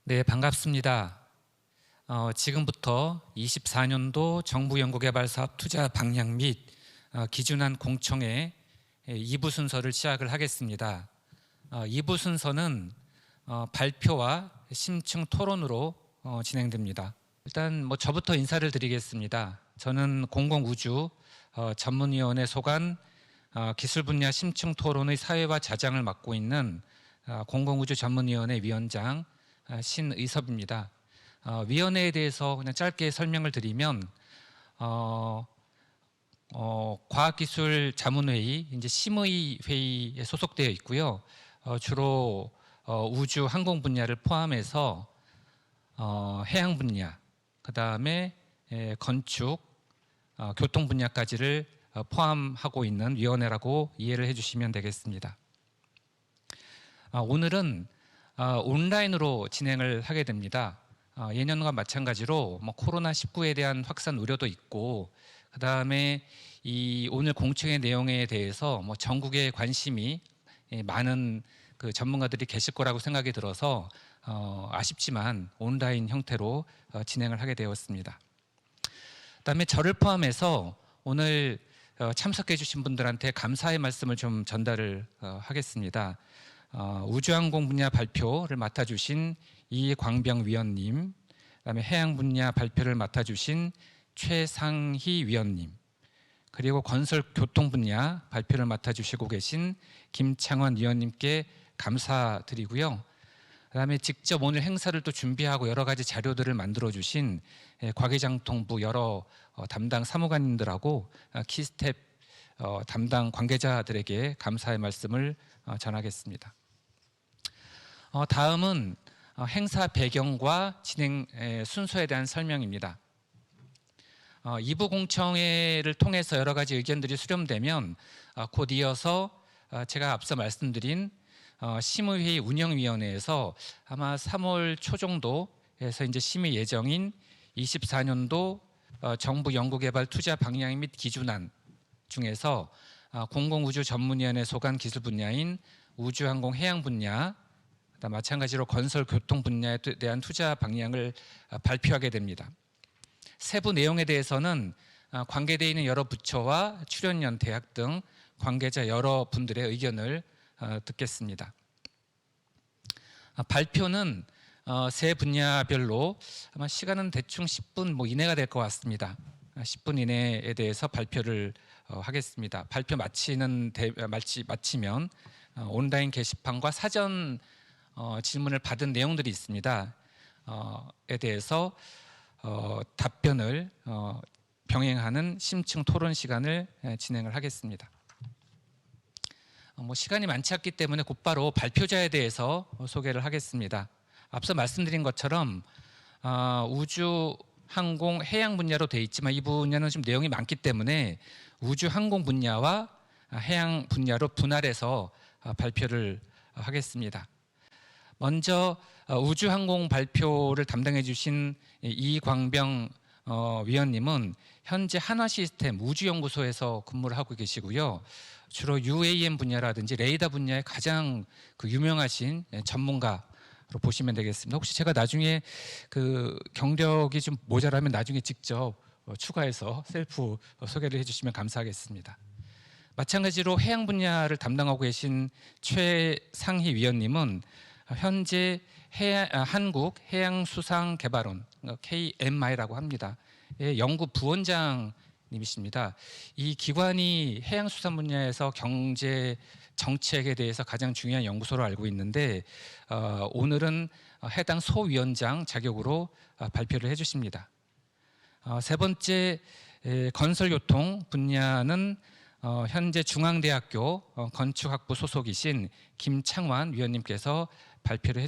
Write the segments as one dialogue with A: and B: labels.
A: 네, 반갑습니다. 지금부터 24년도 정부 연구개발 사업 투자 방향 및 기준안 공청회 2부 순서를 시작을 하겠습니다. 2부 순서는 발표와 심층 토론으로 진행됩니다. 일단 저부터 인사를 드리겠습니다. 저는 공공우주 전문위원회 소관 기술 분야 심층 토론의 사회화 자장을 맡고 있는 공공우주 전문위원회 위원장 신의섭입니다. 위원회에 대해서 그냥 짧게 설명을 드리면 과학기술 자문회의, 이제 심의 회의에 소속되어 있고요. 주로 우주 항공 분야를 포함해서 해양 분야, 그 다음에 건축, 교통 분야까지를 포함하고 있는 위원회라고 이해를 해주시면 되겠습니다. 오늘은 온라인으로 진행을 하게 됩니다. 예년과 마찬가지로 코로나19에 대한 확산 우려도 있고, 그 다음에 이 오늘 공청회 내용에 대해서 전국에 관심이 많은 그 전문가들이 계실 거라고 생각이 들어서 아쉽지만 온라인 형태로 진행을 하게 되었습니다. 그다음에 저를 포함해서 오늘 참석해 주신 분들한테 감사의 말씀을 좀 전달을 하겠습니다. 우주항공 분야 발표를 맡아주신 이광병 위원님, 그다음에 해양 분야 발표를 맡아주신 최상희 위원님, 그리고 건설 교통 분야 발표를 맡아주시고 계신 김창원 위원님께 감사드리고요. 그다음에 직접 오늘 행사를 또 준비하고 여러 가지 자료들을 만들어주신 과기장통부 여러 담당 사무관님들하고 키스텝 담당 관계자들에게 감사의 말씀을 전하겠습니다. 다음은 행사 배경과 진행 순서에 대한 설명입니다. 2부 공청회를 통해서 여러 가지 의견들이 수렴되면 곧 이어서 제가 앞서 말씀드린 심의회의 운영위원회에서 아마 3월 초 정도에서 이제 심의 예정인 24년도 정부 연구개발 투자 방향 및 기준안 중에서 공공우주 전문위원회 소관 기술 분야인 우주항공 해양 분야, 마찬가지로 건설 교통 분야에 대한 투자 방향을 발표하게 됩니다. 세부 내용에 대해서는 관계되어 있는 여러 부처와 출연연 대학 등 관계자 여러 분들의 의견을 듣겠습니다. 발표는 세 분야별로 아마 시간은 대충 10분 이내가 될 것 같습니다. 10분 이내에 대해서 발표를 하겠습니다. 발표 마치면 온라인 게시판과 사전 질문을 받은 내용들이 있습니다. 에 대해서 답변을 병행하는 심층 토론 시간을 진행을 하겠습니다. 시간이 많지 않기 때문에 곧바로 발표자에 대해서 소개를 하겠습니다. 앞서 말씀드린 것처럼 우주, 항공, 해양 분야로 되어 있지만 이 분야는 좀 내용이 많기 때문에 우주, 항공 분야와 해양 분야로 분할해서 발표를 하겠습니다. 먼저 우주항공 발표를 담당해 주신 이광병 위원님은 현재 한화시스템 우주연구소에서 근무를 하고 계시고요. 주로 UAM 분야라든지 레이더 분야에 가장 유명하신 전문가로 보시면 되겠습니다. 혹시 제가 나중에 그 경력이 좀 모자라면 나중에 직접 추가해서 셀프 소개를 해주시면 감사하겠습니다. 마찬가지로 해양 분야를 담당하고 계신 최상희 위원님은 현재 한국해양수상개발원 KMI라고 합니다. 연구 부원장님이십니다. 이 기관이 해양수산 분야에서 경제 정책에 대해서 가장 중요한 연구소로 알고 있는데 오늘은 해당 소위원장 자격으로 발표를 해주십니다. 세 번째 건설교통 분야는 현재 중앙대학교 건축학부 소속이신 김창완 위원님께서 발표를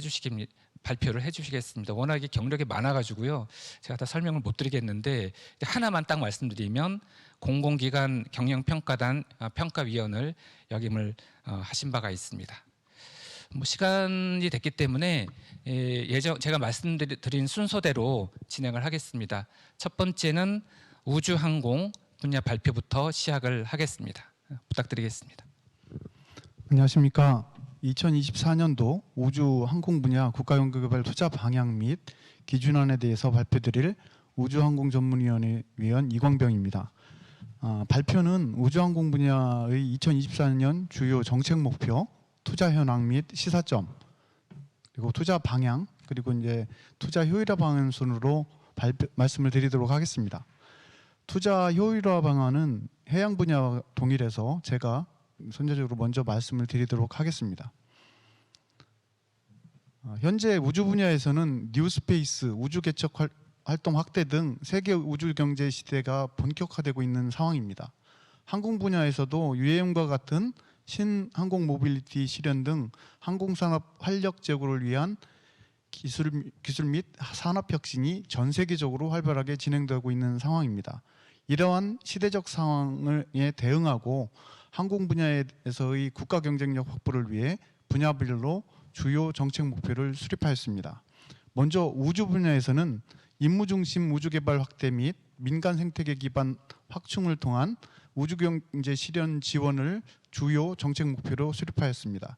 A: 해주시겠습니다. 워낙에 경력이 많아가지고요. 제가 다 설명을 못 드리겠는데 하나만 딱 말씀드리면 공공기관 경영평가단 평가위원을 역임을 하신 바가 있습니다. 시간이 됐기 때문에 제가 말씀드린 순서대로 진행을 하겠습니다. 첫 번째는 우주항공 분야 발표부터 시작을 하겠습니다. 부탁드리겠습니다.
B: 안녕하십니까. 2024년도 우주 항공 분야 국가연구개발 투자 방향 및 기준안에 대해서 발표드릴 우주항공전문위원회 위원 이광병입니다. 발표는 우주항공 분야의 2024년 주요 정책 목표, 투자 현황 및 시사점, 그리고 투자 방향, 그리고 이제 투자 효율화 방안 순으로 말씀을 드리도록 하겠습니다. 투자 효율화 방안은 해양 분야와 동일해서 제가 선제적으로 먼저 말씀을 드리도록 하겠습니다. 현재 우주 분야에서는 뉴스페이스, 우주 개척 활동 확대 등 세계 우주 경제 시대가 본격화되고 있는 상황입니다. 항공 분야에서도 UAM과 같은 신항공 모빌리티 실현 등 항공산업 활력 제고를 위한 기술 및 산업 혁신이 전 세계적으로 활발하게 진행되고 있는 상황입니다. 이러한 시대적 상황에 대응하고 항공 분야에서의 국가 경쟁력 확보를 위해 분야별로 주요 정책 목표를 수립하였습니다. 먼저 우주 분야에서는 임무 중심 우주 개발 확대 및 민간 생태계 기반 확충을 통한 우주 경제 실현 지원을 주요 정책 목표로 수립하였습니다.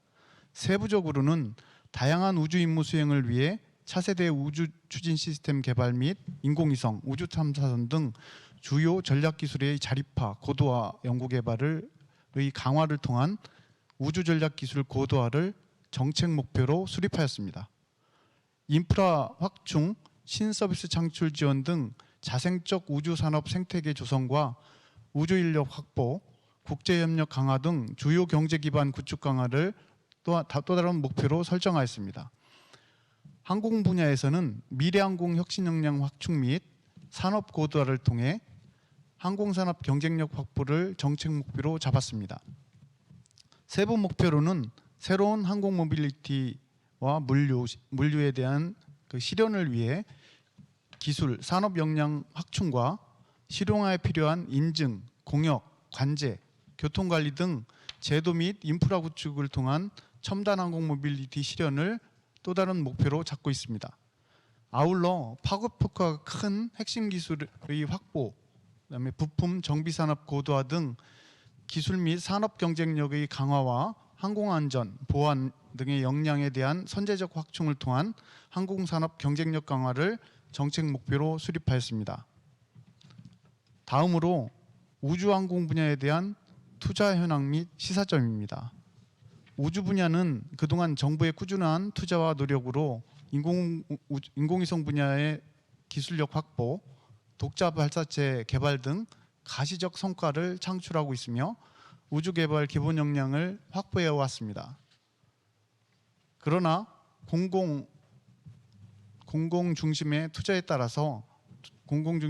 B: 세부적으로는 다양한 우주 임무 수행을 위해 차세대 우주 추진 시스템 개발 및 인공위성, 우주 탐사선 등 주요 전략 기술의 자립화, 고도화 연구 개발의 강화를 통한 우주 전략 기술 고도화를 정책 목표로 수립하였습니다. 인프라 확충, 신서비스 창출 지원 등 자생적 우주 산업 생태계 조성과 우주 인력 확보, 국제 협력 강화 등 주요 경제 기반 구축 강화를 또 다른 목표로 설정하였습니다. 항공 분야에서는 미래 항공 혁신 역량 확충 및 산업 고도화를 통해 항공산업 경쟁력 확보를 정책 목표로 잡았습니다. 세부 목표로는 새로운 항공 모빌리티와 물류에 대한 실현을 위해 기술, 산업 역량 확충과 실용화에 필요한 인증, 공역, 관제, 교통관리 등 제도 및 인프라 구축을 통한 첨단 항공 모빌리티 실현을 또 다른 목표로 잡고 있습니다. 아울러 파급 효과가 큰 핵심 기술의 확보, 그다음에 부품 정비 산업 고도화 등 기술 및 산업 경쟁력의 강화와 항공안전, 보안 등의 역량에 대한 선제적 확충을 통한 항공산업 경쟁력 강화를 정책 목표로 수립하였습니다. 다음으로 우주항공 분야에 대한 투자 현황 및 시사점입니다. 우주 분야는 그동안 정부의 꾸준한 투자와 노력으로 인공위성 분야의 기술력 확보, 독자 발사체 개발 등 가시적 성과를 창출하고 있으며 우주 개발 기본 역량을 확보해 왔습니다. 그러나 공공 중심의 투자에 따라서 공공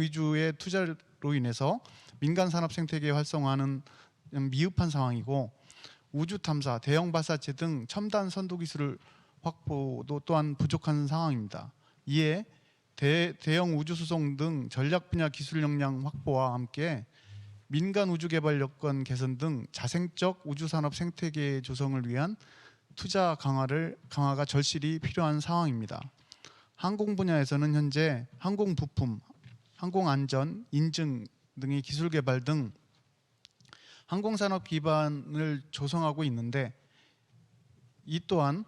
B: 위주의 투자로 인해서 민간 산업 생태계 활성화는 미흡한 상황이고 우주 탐사, 대형 발사체 등 첨단 선도 기술 확보도 또한 부족한 상황입니다. 이에 대형 우주 수송 등 전략 분야 기술 역량 확보와 함께 민간 우주 개발 여건 개선 등 자생적 우주 산업 생태계 조성을 위한 투자 강화가 절실히 필요한 상황입니다. 항공 분야에서는 현재 항공 부품, 항공 안전, 인증 등의 기술 개발 등 항공산업 기반을 조성하고 있는데 이 또한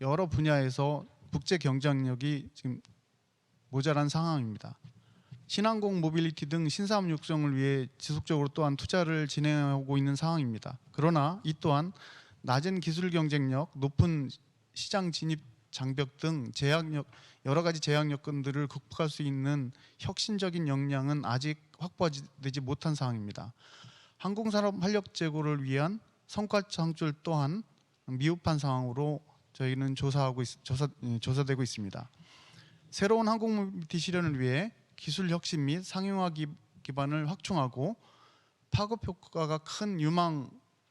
B: 여러 분야에서 국제 경쟁력이 지금 모자란 상황입니다. 신항공 모빌리티 등 신사업 육성을 위해 지속적으로 또한 투자를 진행하고 있는 상황입니다. 그러나 이 또한 낮은 기술 경쟁력, 높은 시장 진입 장벽 등 여러 가지 제약 여건들을 극복할 수 있는 혁신적인 역량은 아직 확보되지 못한 상황입니다. 항공산업 활력 제고를 위한 성과 창출 또한 미흡한 상황으로 저희는 조사되고 있습니다. 새로운 항공 모빌리티 실현을 위해 기술 혁신 및 상용화 기반을 확충하고 파급 효과가 큰 유망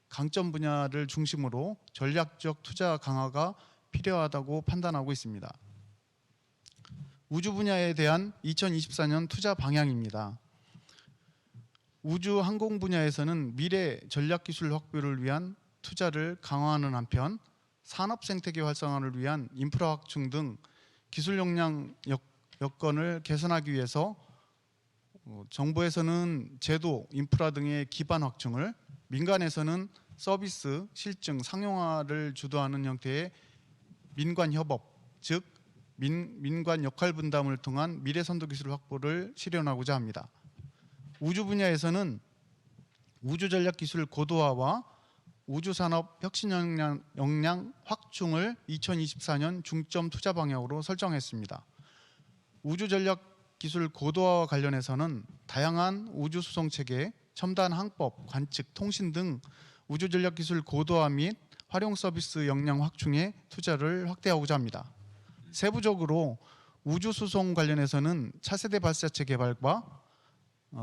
B: 강점 분야를 중심으로 전략적 투자 강화가 필요하다고 판단하고 있습니다. 우주 분야에 대한 2024년 투자 방향입니다. 우주 항공 분야에서는 미래 전략 기술 확보를 위한 투자를 강화하는 한편 산업 생태계 활성화를 위한 인프라 확충 등 기술 역량 여건을 개선하기 위해서 정부에서는 제도, 인프라 등의 기반 확충을, 민간에서는 서비스, 실증, 상용화를 주도하는 형태의 민관 협업, 즉 민관 역할 분담을 통한 미래 선도 기술 확보를 실현하고자 합니다. 우주 분야에서는 우주 전략 기술 고도화와 우주 산업 혁신 역량 확충을 2024년 중점 투자 방향으로 설정했습니다. 우주 전략 기술 고도화와 관련해서는 다양한 우주 수송 체계, 첨단 항법, 관측, 통신 등 우주 전략 기술 고도화 및 활용 서비스 역량 확충에 투자를 확대하고자 합니다. 세부적으로 우주 수송 관련해서는 차세대 발사체 개발과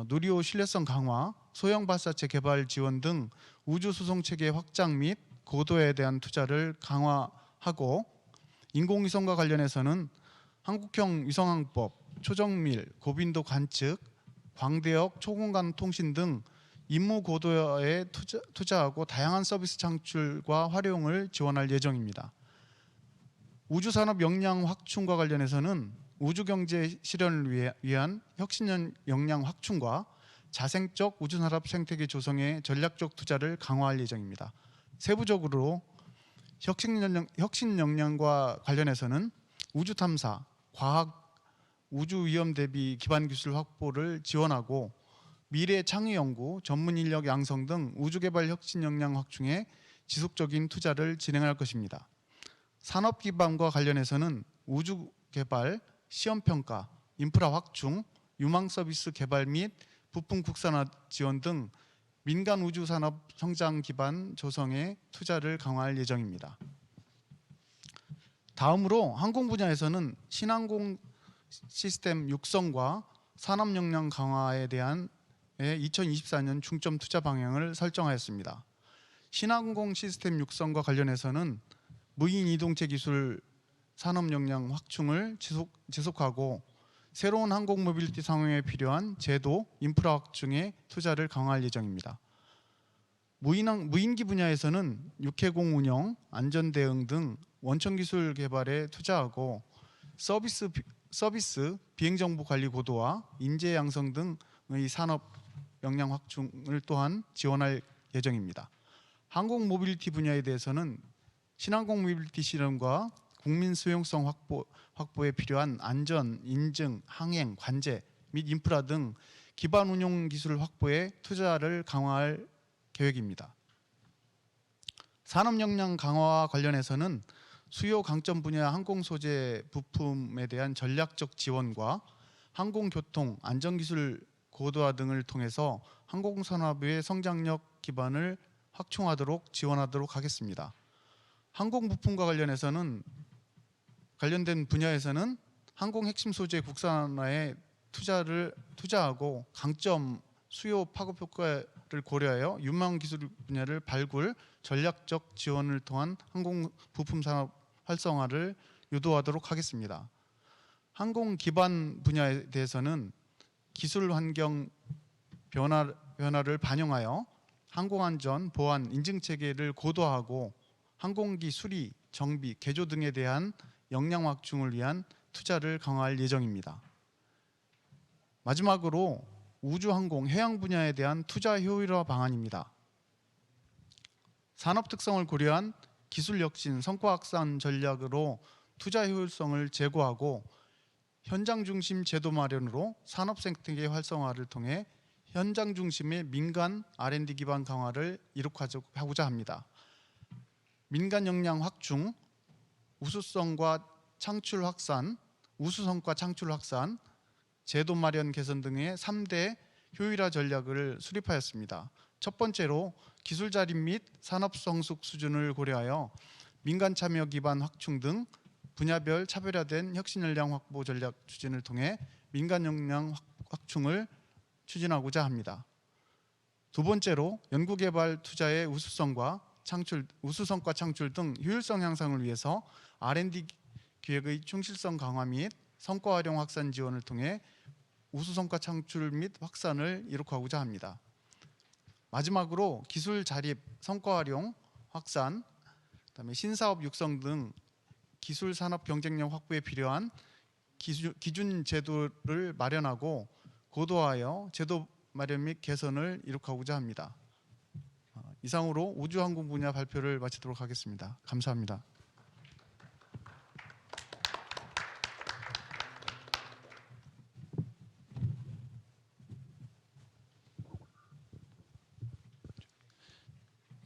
B: 누리호 신뢰성 강화, 소형 발사체 개발 지원 등 우주 수송 체계 확장 및 고도에 대한 투자를 강화하고, 인공위성과 관련해서는 한국형 위성항법, 초정밀, 고빈도 관측, 광대역, 초공간 통신 등 임무 고도화에 투자하고 다양한 서비스 창출과 활용을 지원할 예정입니다. 우주산업 역량 확충과 관련해서는 우주경제 실현을 위한 혁신 역량 확충과 자생적 우주산업 생태계 조성에 전략적 투자를 강화할 예정입니다. 세부적으로 혁신 역량과 관련해서는 우주 탐사, 과학, 우주 위험 대비 기반 기술 확보를 지원하고, 미래 창의 연구, 전문 인력 양성 등 우주 개발 혁신 역량 확충에 지속적인 투자를 진행할 것입니다. 산업 기반과 관련해서는 우주 개발, 시험 평가, 인프라 확충, 유망 서비스 개발 및 부품 국산화 지원 등 민간 우주 산업 성장 기반 조성에 투자를 강화할 예정입니다. 다음으로 항공 분야에서는 신항공 시스템 육성과 산업 역량 강화에 대한 2024년 중점 투자 방향을 설정하였습니다. 신항공 시스템 육성과 관련해서는 무인 이동체 기술 산업 역량 확충을 지속하고, 새로운 항공 모빌리티 상용에 필요한 제도, 인프라 확충에 투자를 강화할 예정입니다. 무인기 분야에서는 육해공 운영, 안전 대응 등 원천 기술 개발에 투자하고, 서비스, 비행 정보 관리 고도화, 인재 양성 등의 산업 역량 확충을 또한 지원할 예정입니다. 항공 모빌리티 분야에 대해서는 신항공 모빌리티 실험과 국민 수용성 확보에 필요한 안전, 인증, 항행, 관제 및 인프라 등 기반 운용 기술 확보에 투자를 강화할 계획입니다. 산업 역량 강화와 관련해서는 수요 강점 분야 항공 소재 부품에 대한 전략적 지원과 항공교통, 안전기술 고도화 등을 통해서 항공산업의 성장력 기반을 확충하도록 지원하도록 하겠습니다. 항공 부품과 관련된 분야에서는 항공 핵심 소재 국산화에 투자하고, 강점 수요 파급 효과를 고려하여 유망 기술 분야를 발굴, 전략적 지원을 통한 항공 부품 산업 활성화를 유도하도록 하겠습니다. 항공 기반 분야에 대해서는 기술 환경 변화를 반영하여 항공안전, 보안, 인증 체계를 고도화하고, 항공기 수리, 정비, 개조 등에 대한 역량 확충을 위한 투자를 강화할 예정입니다. 마지막으로 우주항공, 해양 분야에 대한 투자 효율화 방안입니다. 산업 특성을 고려한 기술 혁신, 성과 확산 전략으로 투자 효율성을 제고하고, 현장 중심 제도 마련으로 산업 생태계 활성화를 통해 현장 중심의 민간 R&D 기반 강화를 이룩하고자 합니다. 민간 역량 확충, 우수성과 창출 확산, 제도 마련 개선 등의 3대 효율화 전략을 수립하였습니다. 첫 번째로 기술 자립 및 산업 성숙 수준을 고려하여 민간 참여 기반 확충 등 분야별 차별화된 혁신 역량 확보 전략 추진을 통해 민간 역량 확충을 추진하고자 합니다. 두 번째로 연구개발 투자의 우수성과 창출 등 효율성 향상을 위해서 R&D 기획의 충실성 강화 및 성과 활용 확산 지원을 통해 우수성과 창출 및 확산을 이룩하고자 합니다. 마지막으로 기술 자립, 성과 활용, 확산, 그다음에 신사업 육성 등 기술 산업 경쟁력 확보에 필요한 기준 제도를 마련하고 고도화하여 제도 마련 및 개선을 이룩하고자 합니다. 이상으로 우주항공 분야 발표를 마치도록 하겠습니다. 감사합니다.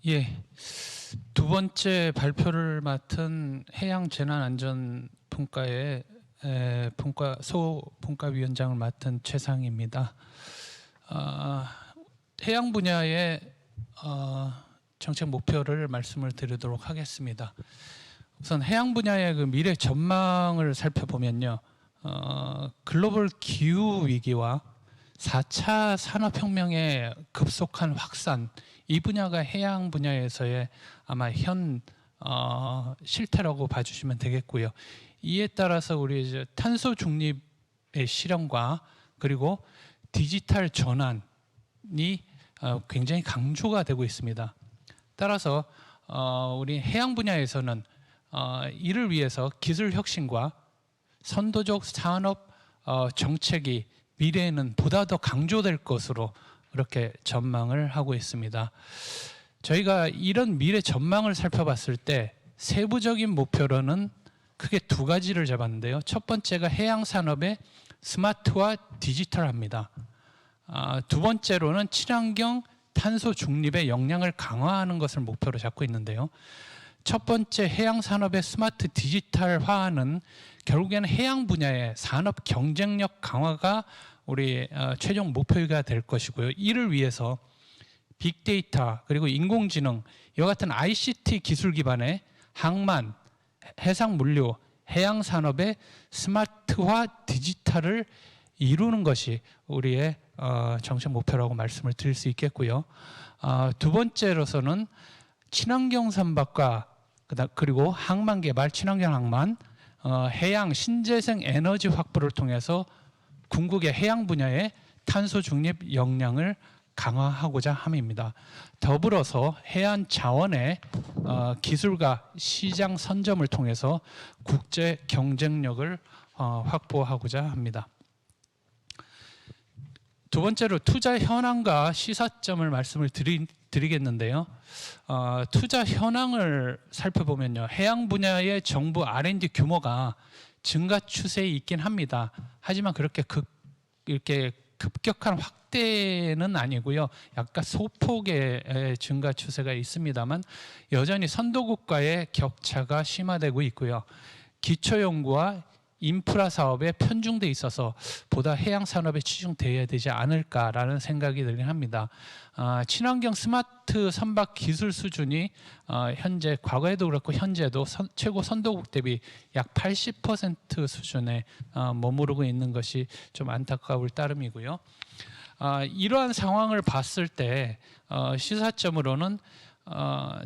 C: 예, 두 번째 발표를 맡은 해양재난안전분과의 소분과위원장을 맡은 최상입니다. 해양 분야의 정책 목표를 말씀을 드리도록 하겠습니다. 우선 해양 분야의 그 미래 전망을 살펴보면요, 글로벌 기후 위기와 4차 산업혁명의 급속한 확산, 이 분야가 해양 분야에서의 아마 현 실태라고 봐주시면 되겠고요. 이에 따라서 우리 이제 탄소 중립의 실현과 그리고 디지털 전환이 굉장히 강조가 되고 있습니다. 따라서 우리 해양 분야에서는 이를 위해서 기술 혁신과 선도적 산업 정책이 미래에는 보다 더 강조될 것으로 그렇게 전망을 하고 있습니다. 저희가 이런 미래 전망을 살펴봤을 때 세부적인 목표로는 크게 두 가지를 잡았는데요. 첫 번째가 해양 산업의 스마트와 디지털합니다. 두 번째로는 친환경 탄소 중립의 역량을 강화하는 것을 목표로 잡고 있는데요. 첫 번째 해양 산업의 스마트 디지털화는 결국에는 해양 분야의 산업 경쟁력 강화가 우리 최종 목표가 될 것이고요. 이를 위해서 빅데이터 그리고 인공지능 이와 같은 ICT 기술 기반의 항만, 해상 물류, 해양 산업의 스마트화 디지털을 이루는 것이 우리의 정책 목표라고 말씀을 드릴 수 있겠고요. 두 번째로서는 친환경 선박과 그리고 항만 개발, 친환경 항만, 해양 신재생 에너지 확보를 통해서 궁극의 해양 분야의 탄소 중립 역량을 강화하고자 함입니다. 더불어서 해안 자원의 기술과 시장 선점을 통해서 국제 경쟁력을 확보하고자 합니다. 두 번째로 투자 현황과 시사점을 말씀을 드리겠는데요. 투자 현황을 살펴보면요, 해양 분야의 정부 R&D 규모가 증가 추세에 있긴 합니다. 하지만 그렇게 이렇게 급격한 확대는 아니고요. 약간 소폭의 증가 추세가 있습니다만 여전히 선도국과의 격차가 심화되고 있고요. 기초연구와 인프라 사업에 편중돼 있어서 보다 해양 산업에 치중돼야 되지 않을까라는 생각이 들긴 합니다. 친환경 스마트 선박 기술 수준이 현재 과거에도 그렇고 현재도 최고 선도국 대비 약 80% 수준에 머무르고 있는 것이 좀 안타까울 따름이고요. 이러한 상황을 봤을 때 시사점으로는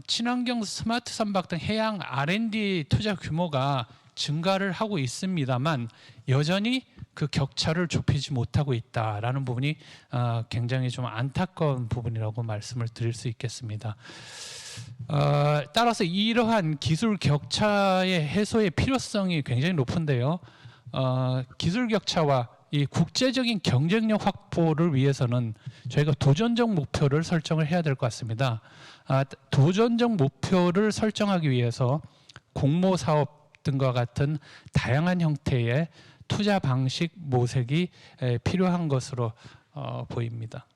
C: 친환경 스마트 선박 등 해양 R&D 투자 규모가 증가를 하고 있습니다만 여전히 그 격차를 좁히지 못하고 있다라는 부분이 굉장히 좀 안타까운 부분이라고 말씀을 드릴 수 있겠습니다. 따라서 이러한 기술 격차의 해소의 필요성이 굉장히 높은데요. 기술 격차와 이 국제적인 경쟁력 확보를 위해서는 저희가 도전적 목표를 설정을 해야 될 것 같습니다. 도전적 목표를 설정하기 위해서 공모 사업 등과 같은 다양한 형태의 투자 방식 모색이 필요한 것으로 보입니다.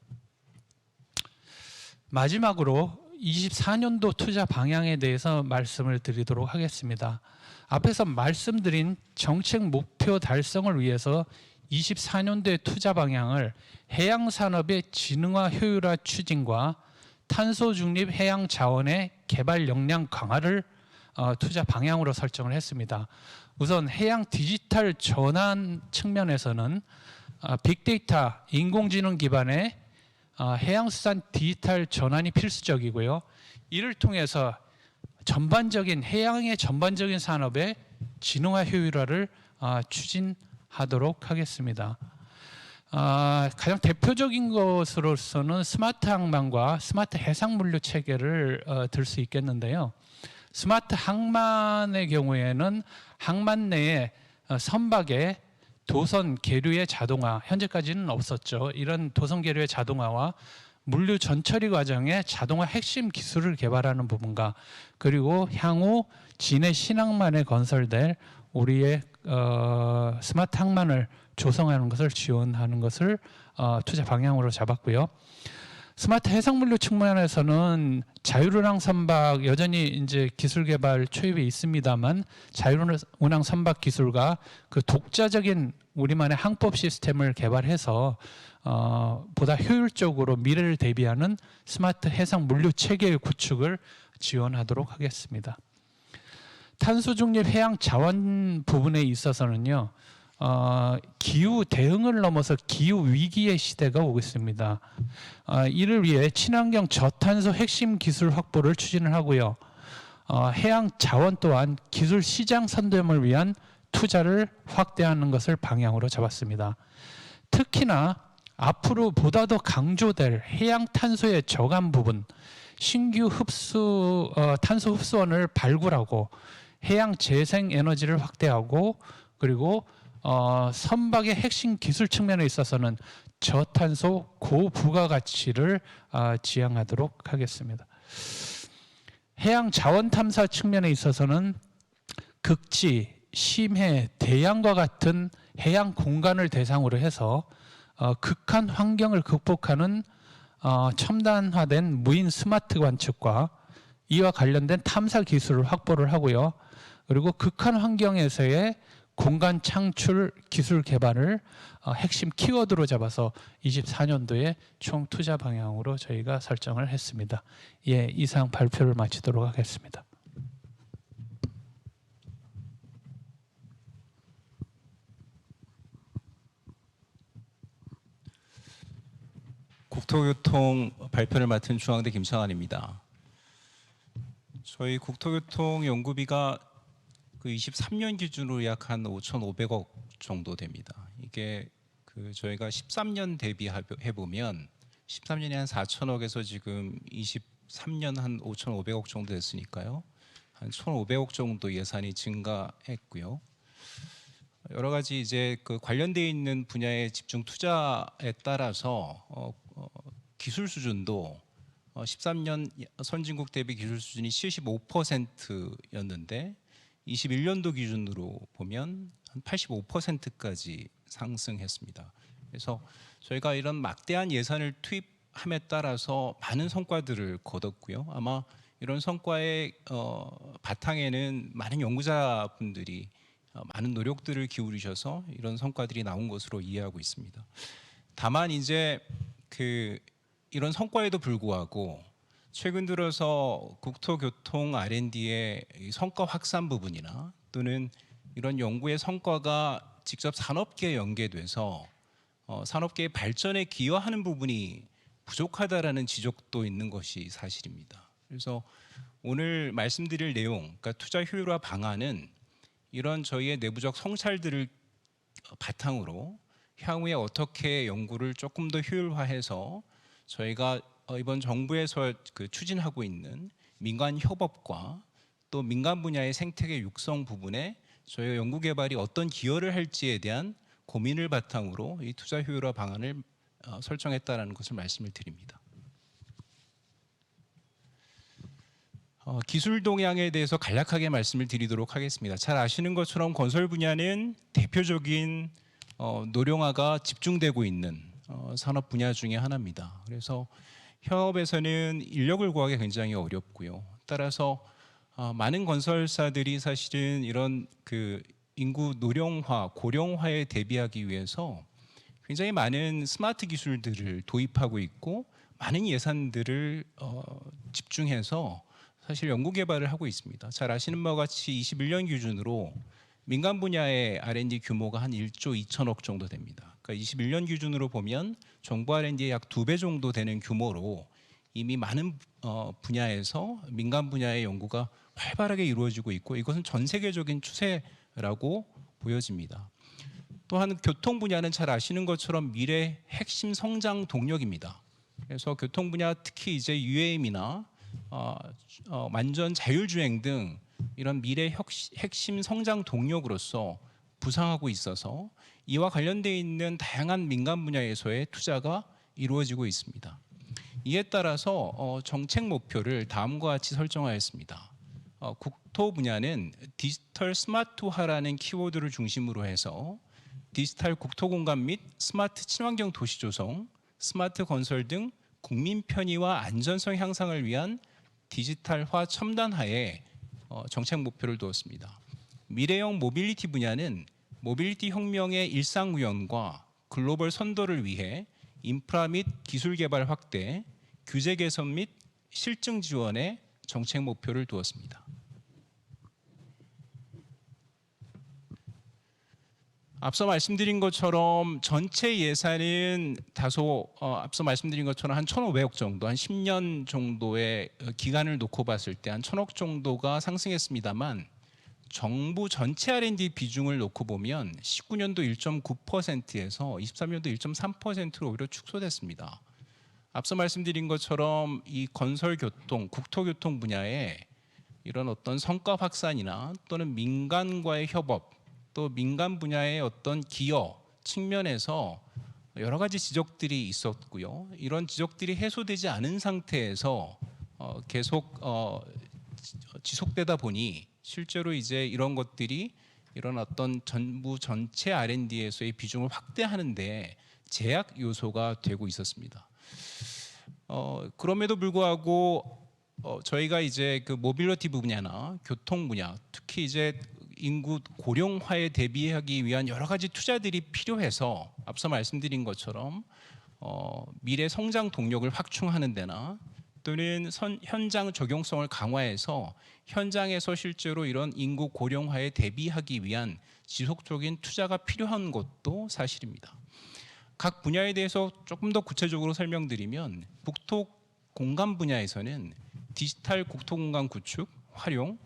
C: 마지막으로 24년도 투자 방향에 대해서 말씀을 드리도록 하겠습니다. 앞에서 말씀드린 정책 목표 달성을 위해서 24년도의 투자 방향을 해양 산업의 지능화 효율화 추진과 탄소 중립 해양 자원의 개발 역량 강화를 투자 방향으로 설정을 했습니다. 우선 해양 디지털 전환 측면에서는 빅데이터, 인공지능 기반의 해양수산 디지털 전환이 필수적이고요. 이를 통해서 해양의 전반적인 산업의 지능화 효율화를 추진하도록 하겠습니다. 가장 대표적인 것으로서는 스마트 항만과 스마트 해상 물류 체계를 들 수 있겠는데요. 스마트 항만의 경우에는 항만 내에 선박의 도선 계류의 자동화, 현재까지는 없었죠. 이런 도선 계류의 자동화와 물류 전처리 과정에 자동화 핵심 기술을 개발하는 부분과 그리고 향후 진해 신항만에 건설될 우리의 스마트 항만을 조성하는 것을 지원하는 것을 투자 방향으로 잡았고요. 스마트 해상물류 측면에서는 자율운항 선박 여전히 이제 기술 개발 초입에 있습니다만 자율운항 선박 기술과 그 독자적인 우리만의 항법 시스템을 개발해서 보다 효율적으로 미래를 대비하는 스마트 해상 물류 체계의 구축을 지원하도록 하겠습니다. 탄소 중립 해양 자원 부분에 있어서는요. 기후 대응을 넘어서 기후 위기의 시대가 오겠습니다. 이를 위해 친환경 저탄소 핵심 기술 확보를 추진을 하고요. 해양 자원 또한 기술 시장 선도염을 위한 투자를 확대하는 것을 방향으로 잡았습니다. 특히나 앞으로 보다 더 강조될 해양 탄소의 저감 부분, 신규 탄소 흡수원을 발굴하고 해양 재생 에너지를 확대하고 그리고 선박의 핵심 기술 측면에 있어서는 저탄소 고부가가치를 지향하도록 하겠습니다. 해양 자원 탐사 측면에 있어서는 극지, 심해, 대양과 같은 해양 공간을 대상으로 해서 극한 환경을 극복하는 첨단화된 무인 스마트 관측과 이와 관련된 탐사 기술을 확보를 하고요. 그리고 극한 환경에서의 공간 창출 기술 개발을 핵심 키워드로 잡아서 24년도에 총 투자 방향으로 저희가 설정을 했습니다. 예, 이상 발표를 마치도록 하겠습니다.
D: 국토교통 발표를 맡은 중앙대 김창환입니다. 저희 국토교통 연구비가 그 23년 기준으로 약 한 5,500억 정도 됩니다. 이게 그 저희가 13년 대비해 보면 13년에 한 4천억에서 지금 23년 한 5,500억 정도 됐으니까요. 한 1,500억 정도 예산이 증가했고요. 여러 가지 이제 그 관련돼 있는 분야의 집중 투자에 따라서 기술 수준도 13년 선진국 대비 기술 수준이 75%였는데 21년도 기준으로 보면 한 85%까지 상승했습니다. 그래서 저희가 이런 막대한 예산을 투입함에 따라서 많은 성과들을 거뒀고요. 아마 이런 성과의 바탕에는 많은 연구자분들이 많은 노력들을 기울이셔서 이런 성과들이 나온 것으로 이해하고 있습니다. 다만 이제 이런 성과에도 불구하고 최근 들어서 국토교통 R&D의 성과 확산 부분이나 또는 이런 연구의 성과가 직접 산업계에 연계돼서 산업계의 발전에 기여하는 부분이 부족하다라는 지적도 있는 것이 사실입니다. 그래서 오늘 말씀드릴 내용, 그러니까 투자 효율화 방안은 이런 저희의 내부적 성찰들을 바탕으로 향후에 어떻게 연구를 조금 더 효율화해서 저희가 이번 정부에서 추진하고 있는 민간 협업과 또 민간 분야의 생태계 육성 부분에 저희가 연구 개발이 어떤 기여를 할지에 대한 고민을 바탕으로 이 투자 효율화 방안을 설정했다라는 것을 말씀을 드립니다. 기술 동향에 대해서 간략하게 말씀을 드리도록 하겠습니다. 잘 아시는 것처럼 건설 분야는 대표적인 노령화가 집중되고 있는 산업 분야 중에 하나입니다. 그래서 협업에서는 인력을 구하기 굉장히 어렵고요. 따라서 많은 건설사들이 사실은 이런 인구 노령화, 고령화에 대비하기 위해서 굉장히 많은 스마트 기술들을 도입하고 있고 많은 예산들을 집중해서 사실 연구 개발을 하고 있습니다. 잘 아시는 바와 같이 21년 기준으로 민간 분야의 R&D 규모가 한 1조 2천억 정도 됩니다. 그러니까 21년 기준으로 보면 정부 R&D의 약 2배 정도 되는 규모로 이미 많은 분야에서 민간 분야의 연구가 활발하게 이루어지고 있고 이것은 전 세계적인 추세라고 보여집니다. 또한 교통 분야는 잘 아시는 것처럼 미래 핵심 성장 동력입니다. 그래서 교통 분야 특히 이제 UAM이나 완전 자율주행 등 이런 미래 핵심 성장 동력으로서 부상하고 있어서 이와 관련되어 있는 다양한 민간 분야에서의 투자가 이루어지고 있습니다. 이에 따라서 정책 목표를 다음과 같이 설정하였습니다. 국토 분야는 디지털 스마트화라는 키워드를 중심으로 해서 디지털 국토 공간 및 스마트 친환경 도시 조성, 스마트 건설 등 국민 편의와 안전성 향상을 위한 디지털화 첨단화에 정책 목표를 두었습니다. 미래형 모빌리티 분야는 모빌리티 혁명의 일상 구현과 글로벌 선도를 위해 인프라 및 기술 개발 확대, 규제 개선 및 실증 지원에 정책 목표를 두었습니다. 앞서 말씀드린 것처럼 전체 예산은 다소 앞서 말씀드린 것처럼 한 1,500억 정도, 한 10년 정도의 기간을 놓고 봤을 때 한 1,000억 정도가 상승했습니다만 정부 전체 R&D 비중을 놓고 보면 19년도 1.9%에서 23년도 1.3%로 오히려 축소됐습니다. 앞서 말씀드린 것처럼 이 건설교통, 국토교통 분야에 이런 어떤 성과 확산이나 또는 민간과의 협업, 또 민간 분야의 어떤 기여 측면에서 여러 가지 지적들이 있었고요. 이런 지적들이 해소되지 않은 상태에서 계속 지속되다 보니 실제로 이제 이런 것들이 이런 어떤 정부 전체 R&D에서의 비중을 확대하는데 제약 요소가 되고 있었습니다. 그럼에도 불구하고 저희가 이제 그 모빌리티 분야나 교통 분야, 특히 이제 인구 고령화에 대비하기 위한 여러 가지 투자들이 필요해서 앞서 말씀드린 것처럼 미래 성장 동력을 확충하는 데나 또는 현장 적용성을 강화해서 현장에서 실제로 이런 인구 고령화에 대비하기 위한 지속적인 투자가 필요한 것도 사실입니다. 각 분야에 대해서 조금 더 구체적으로 설명드리면 국토 공간 분야에서는 디지털 국토 공간 구축, 활용,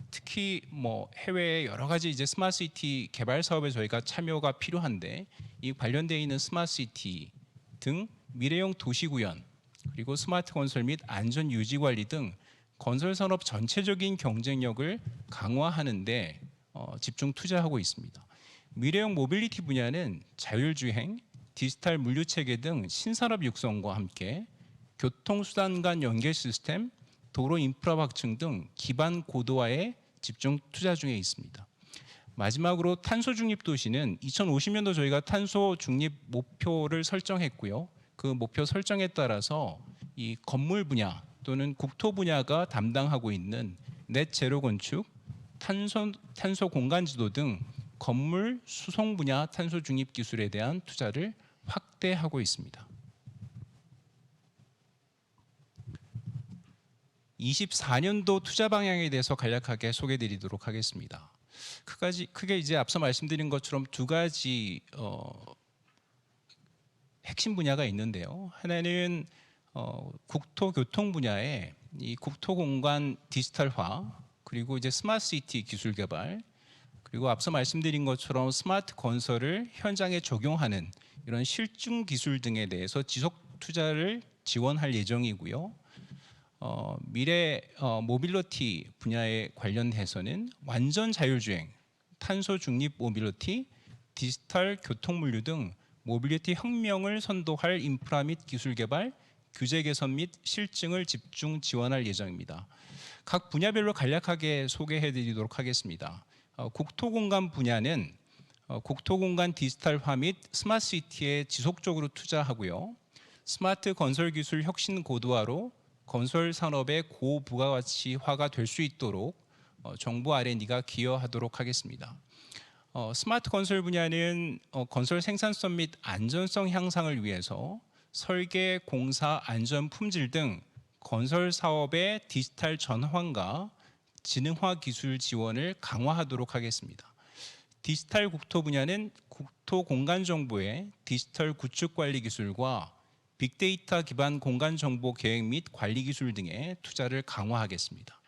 D: 특히 뭐 해외의 여러 가지 이제 스마트 시티 개발 사업에 저희가 참여가 필요한데 이 관련되어 있는 스마트 시티 등 미래형 도시 구현 그리고 스마트 건설 및 안전 유지 관리 등 건설 산업 전체적인 경쟁력을 강화하는 데 집중 투자하고 있습니다. 미래형 모빌리티 분야는 자율주행, 디지털 물류 체계 등 신산업 육성과 함께 교통수단 간 연계 시스템, 도로 인프라 확충 등 기반 고도화에 집중 투자 중에 있습니다. 마지막으로 탄소 중립 도시는 2050년도 저희가 탄소 중립 목표를 설정했고요. 그 목표 설정에 따라서 이 건물 분야 또는 국토 분야가 담당하고 있는 넷 제로 건축, 탄소 공간 지도 등 건물 수송 분야 탄소 중립 기술에 대한 투자를 확대하고 있습니다. 24년도 투자 방향에 대해서 간략하게 소개드리도록 하겠습니다. 크게 이제 앞서 말씀드린 것처럼 두 가지 핵심 분야가 있는데요. 하나는 국토교통 분야에 이 국토공간 디지털화 그리고 이제 스마트 시티 기술 개발 그리고 앞서 말씀드린 것처럼 스마트 건설을 현장에 적용하는 이런 실증 기술 등에 대해서 지속 투자를 지원할 예정이고요. 미래 모빌리티 분야에 관련해서는 완전 자율주행, 탄소 중립 모빌리티, 디지털 교통물류 등 모빌리티 혁명을 선도할 인프라 및 기술 개발, 규제 개선 및 실증을 집중 지원할 예정입니다. 각 분야별로 간략하게 소개해드리도록 하겠습니다. 국토공간 분야는 국토공간 디지털화 및 스마트 시티에 지속적으로 투자하고요. 스마트 건설 기술 혁신 고도화로 건설 산업의 고부가가치화가 될 수 있도록 정부 R&D가 기여하도록 하겠습니다. 스마트 건설 분야는 건설 생산성 및 안전성 향상을 위해서 설계, 공사, 안전, 품질 등 건설 사업의 디지털 전환과 지능화 기술 지원을 강화하도록 하겠습니다. 디지털 국토 분야는 국토 공간 정보의 디지털 구축 관리 기술과 빅데이터 기반 공간 정보 계획 및 관리 기술 등의 투자를 강화하겠습니다.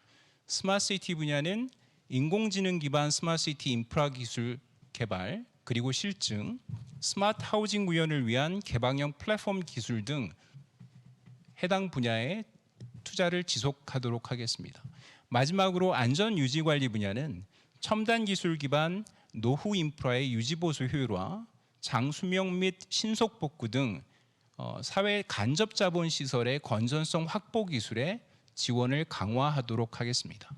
D: 스마트 시티 분야는 인공지능 기반 스마트 시티 인프라 기술 개발 그리고 실증, 스마트 하우징 구현을 위한 개방형 플랫폼 기술 등 해당 분야에 투자를 지속하도록 하겠습니다. 마지막으로 안전 유지 관리 분야는 첨단 기술 기반 노후 인프라의 유지 보수 효율화, 장수명 및 신속 복구 등 사회 간접 자본 시설의 건전성 확보 기술에 지원을 강화하도록 하겠습니다.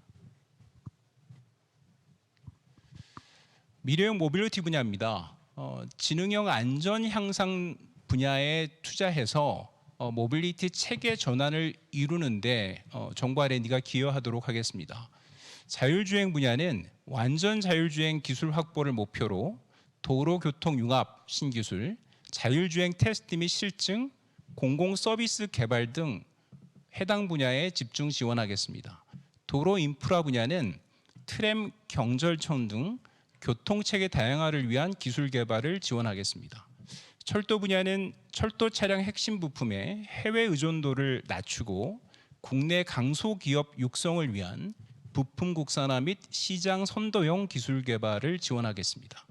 D: 미래형 모빌리티 분야입니다. 지능형 안전 향상 분야에 투자해서 모빌리티 체계 전환을 이루는데 정부 R&D가 기여하도록 하겠습니다. 자율주행 분야는 완전 자율주행 기술 확보를 목표로 도로교통 융합 신기술, 자율주행 테스트 및 실증, 공공 서비스 개발 등 해당 분야에 집중 지원하겠습니다. 도로 인프라 분야는 트램, 경절청 등 교통체계 다양화를 위한 기술 개발을 지원하겠습니다. 철도 분야는 철도 차량 핵심 부품의 해외 의존도를 낮추고 국내 강소기업 육성을 위한 부품 국산화 및 시장 선도형 기술 개발을 지원하겠습니다.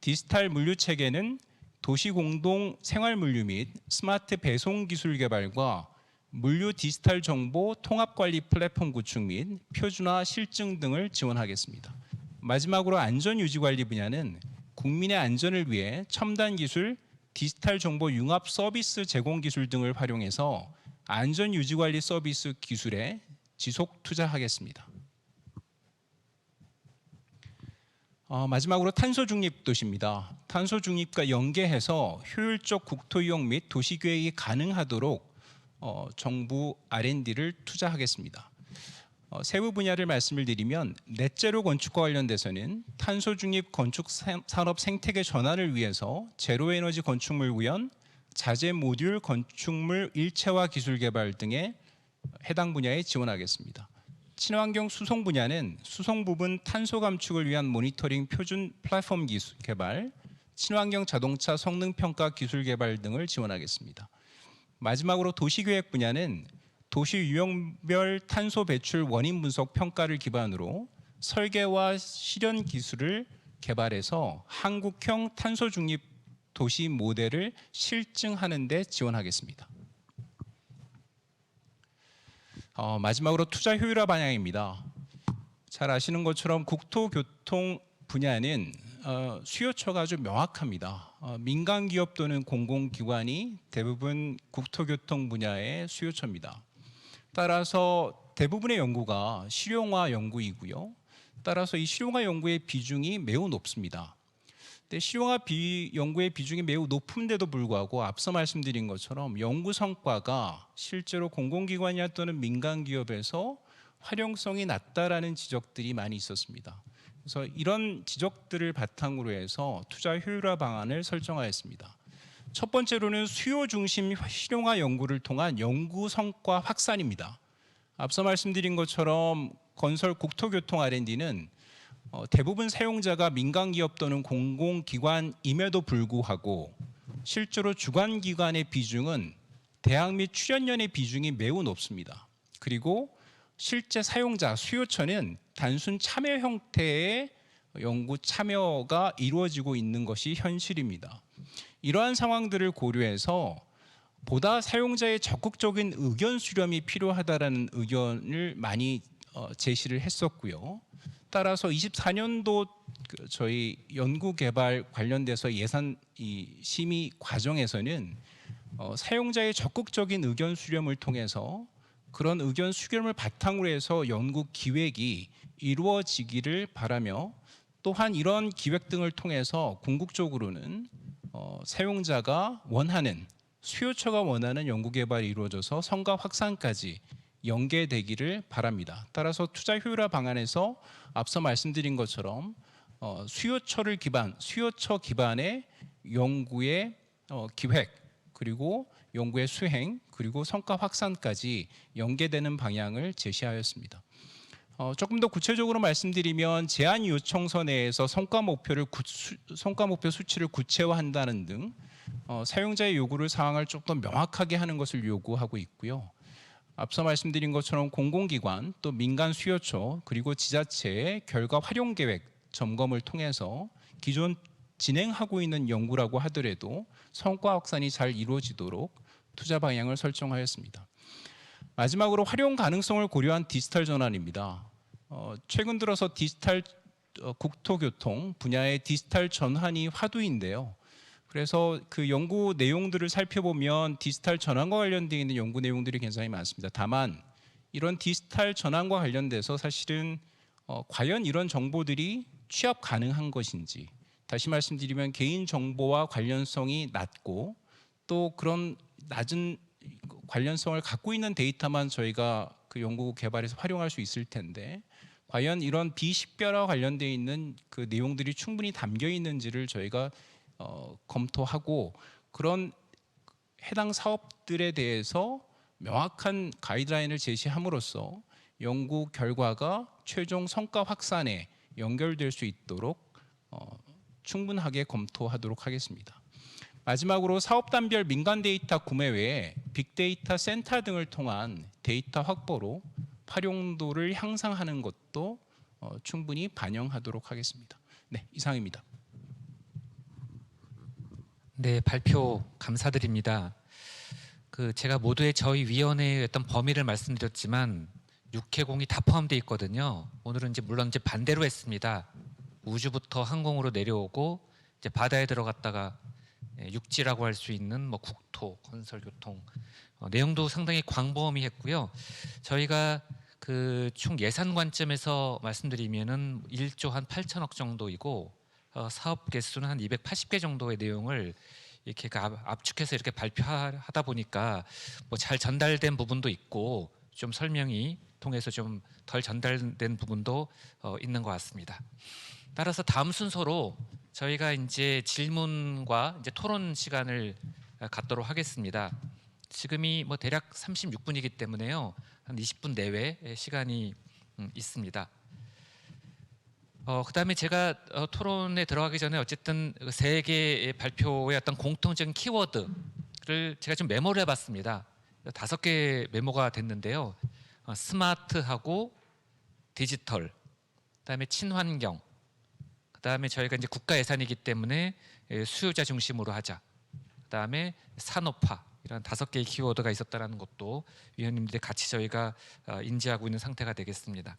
D: 디지털 물류 체계는 도시 공동 생활 물류 및 스마트 배송 기술 개발과 물류 디지털 정보 통합 관리 플랫폼 구축 및 표준화 실증 등을 지원하겠습니다. 마지막으로 안전 유지 관리 분야는 국민의 안전을 위해 첨단 기술, 디지털 정보 융합 서비스 제공 기술 등을 활용해서 안전 유지 관리 서비스 기술에 지속 투자하겠습니다. 마지막으로 탄소 중립 도시입니다. 탄소 중립과 연계해서 효율적 국토 이용 및 도시 계획이 가능하도록 정부 R&D를 투자하겠습니다. 세부 분야를 말씀을 드리면 넷제로 건축과 관련돼서는 탄소 중립 건축 산업 생태계 전환을 위해서 제로 에너지 건축물 구현, 자재 모듈 건축물 일체화 기술 개발 등의 해당 분야에 지원하겠습니다. 친환경 수송 분야는 수송 부분 탄소 감축을 위한 모니터링 표준 플랫폼 기술 개발, 친환경 자동차 성능 평가 기술 개발 등을 지원하겠습니다. 마지막으로 도시계획 분야는 도시 유형별 탄소 배출 원인 분석 평가를 기반으로 설계와 실현 기술을 개발해서 한국형 탄소 중립 도시 모델을 실증하는 데 지원하겠습니다. 마지막으로 투자 효율화 방향입니다. 잘 아시는 것처럼 국토교통 분야는 수요처가 아주 명확합니다. 민간 기업 또는 공공기관이 대부분 국토교통 분야의 수요처입니다. 따라서 대부분의 연구가 실용화 연구이고요. 따라서 이 실용화 연구의 비중이 매우 높습니다. 근데 실용화 연구의 비중이 매우 높은데도 불구하고 앞서 말씀드린 것처럼 연구 성과가 실제로 공공기관이나 또는 민간 기업에서 활용성이 낮다라는 지적들이 많이 있었습니다. 그래서 이런 지적들을 바탕으로 해서 투자 효율화 방안을 설정하였습니다. 첫 번째로는 수요 중심 실용화 연구를 통한 연구 성과 확산입니다. 앞서 말씀드린 것처럼 건설 국토교통 R&D는 대부분 사용자가 민간 기업 또는 공공기관임에도 불구하고 실제로 주관기관의 비중은 대학 및 출연연의 비중이 매우 높습니다. 그리고 실제 사용자 수요처는 단순 참여 형태의 연구 참여가 이루어지고 있는 것이 현실입니다. 이러한 상황들을 고려해서 보다 사용자의 적극적인 의견 수렴이 필요하다라는 의견을 많이 제시를 했었고요. 따라서 24년도 저희 연구개발 관련돼서 예산 심의 과정에서는 사용자의 적극적인 의견 수렴을 통해서 그런 의견 수렴을 바탕으로 해서 연구 기획이 이루어지기를 바라며 또한 이런 기획 등을 통해서 궁극적으로는 사용자가 원하는 수요처가 원하는 연구개발이 이루어져서 성과 확산까지 연계되기를 바랍니다. 따라서 투자 효율화 방안에서 앞서 말씀드린 것처럼 수요처 기반의 연구의 기획 그리고 연구의 수행 그리고 성과 확산까지 연계되는 방향을 제시하였습니다. 조금 더 구체적으로 말씀드리면 제안 요청서 내에서 성과 목표 수치를 구체화한다는 등 사용자의 요구를 사항을 조금 더 명확하게 하는 것을 요구하고 있고요. 앞서 말씀드린 것처럼 공공기관 또 민간 수요처 그리고 지자체의 결과 활용 계획 점검을 통해서 기존 진행하고 있는 연구라고 하더라도 성과 확산이 잘 이루어지도록 투자 방향을 설정하였습니다. 마지막으로 활용 가능성을 고려한 디지털 전환입니다. 최근 들어서 디지털 국토교통 분야의 디지털 전환이 화두인데요. 그래서 그 연구 내용들을 살펴보면 디지털 전환과 관련되어 있는 연구 내용들이 굉장히 많습니다. 다만 이런 디지털 전환과 관련돼서 사실은 과연 이런 정보들이 취합 가능한 것인지, 다시 말씀드리면 개인 정보와 관련성이 낮고 또 그런 낮은 관련성을 갖고 있는 데이터만 저희가 그 연구 개발에서 활용할 수 있을 텐데, 과연 이런 비식별화 관련되어 있는 그 내용들이 충분히 담겨 있는지를 저희가 검토하고, 그런 해당 사업들에 대해서 명확한 가이드라인을 제시함으로써 연구 결과가 최종 성과 확산에 연결될 수 있도록 충분하게 검토하도록 하겠습니다. 마지막으로 사업단별 민간 데이터 구매 외에 빅데이터 센터 등을 통한 데이터 확보로 활용도를 향상하는 것도 충분히 반영하도록 하겠습니다. 네, 이상입니다.
A: 네, 발표 감사드립니다. 제가 모두의 저희 위원회의 어떤 범위를 말씀드렸지만 육해공이 다 포함되어 있거든요. 오늘은 물론 이제 반대로 했습니다. 우주부터 항공으로 내려오고 이제 바다에 들어갔다가 육지라고 할 수 있는 국토, 건설, 교통 내용도 상당히 광범위했고요. 저희가 총 예산 관점에서 말씀드리면은 1조 한 8천억 정도이고 사업 개수는 한 280개 정도의 내용을 이렇게 압축해서 이렇게 발표하다 보니까 잘 전달된 부분도 있고 좀 설명이 통해서 좀 덜 전달된 부분도 있는 것 같습니다. 따라서 다음 순서로 저희가 이제 질문과 이제 토론 시간을 갖도록 하겠습니다. 지금이 대략 36분이기 때문에요. 한 20분 내외 시간이 있습니다. 그다음에 제가 토론에 들어가기 전에 어쨌든 세 개의 발표의 어떤 공통적인 키워드를 제가 좀 메모를 해봤습니다. 5개 메모가 됐는데요. 스마트하고 디지털, 그다음에 친환경, 그다음에 저희가 이제 국가 예산이기 때문에 수요자 중심으로 하자, 그다음에 산업화, 이런 5개의 키워드가 있었다라는 것도 위원님들이 같이 저희가 인지하고 있는 상태가 되겠습니다.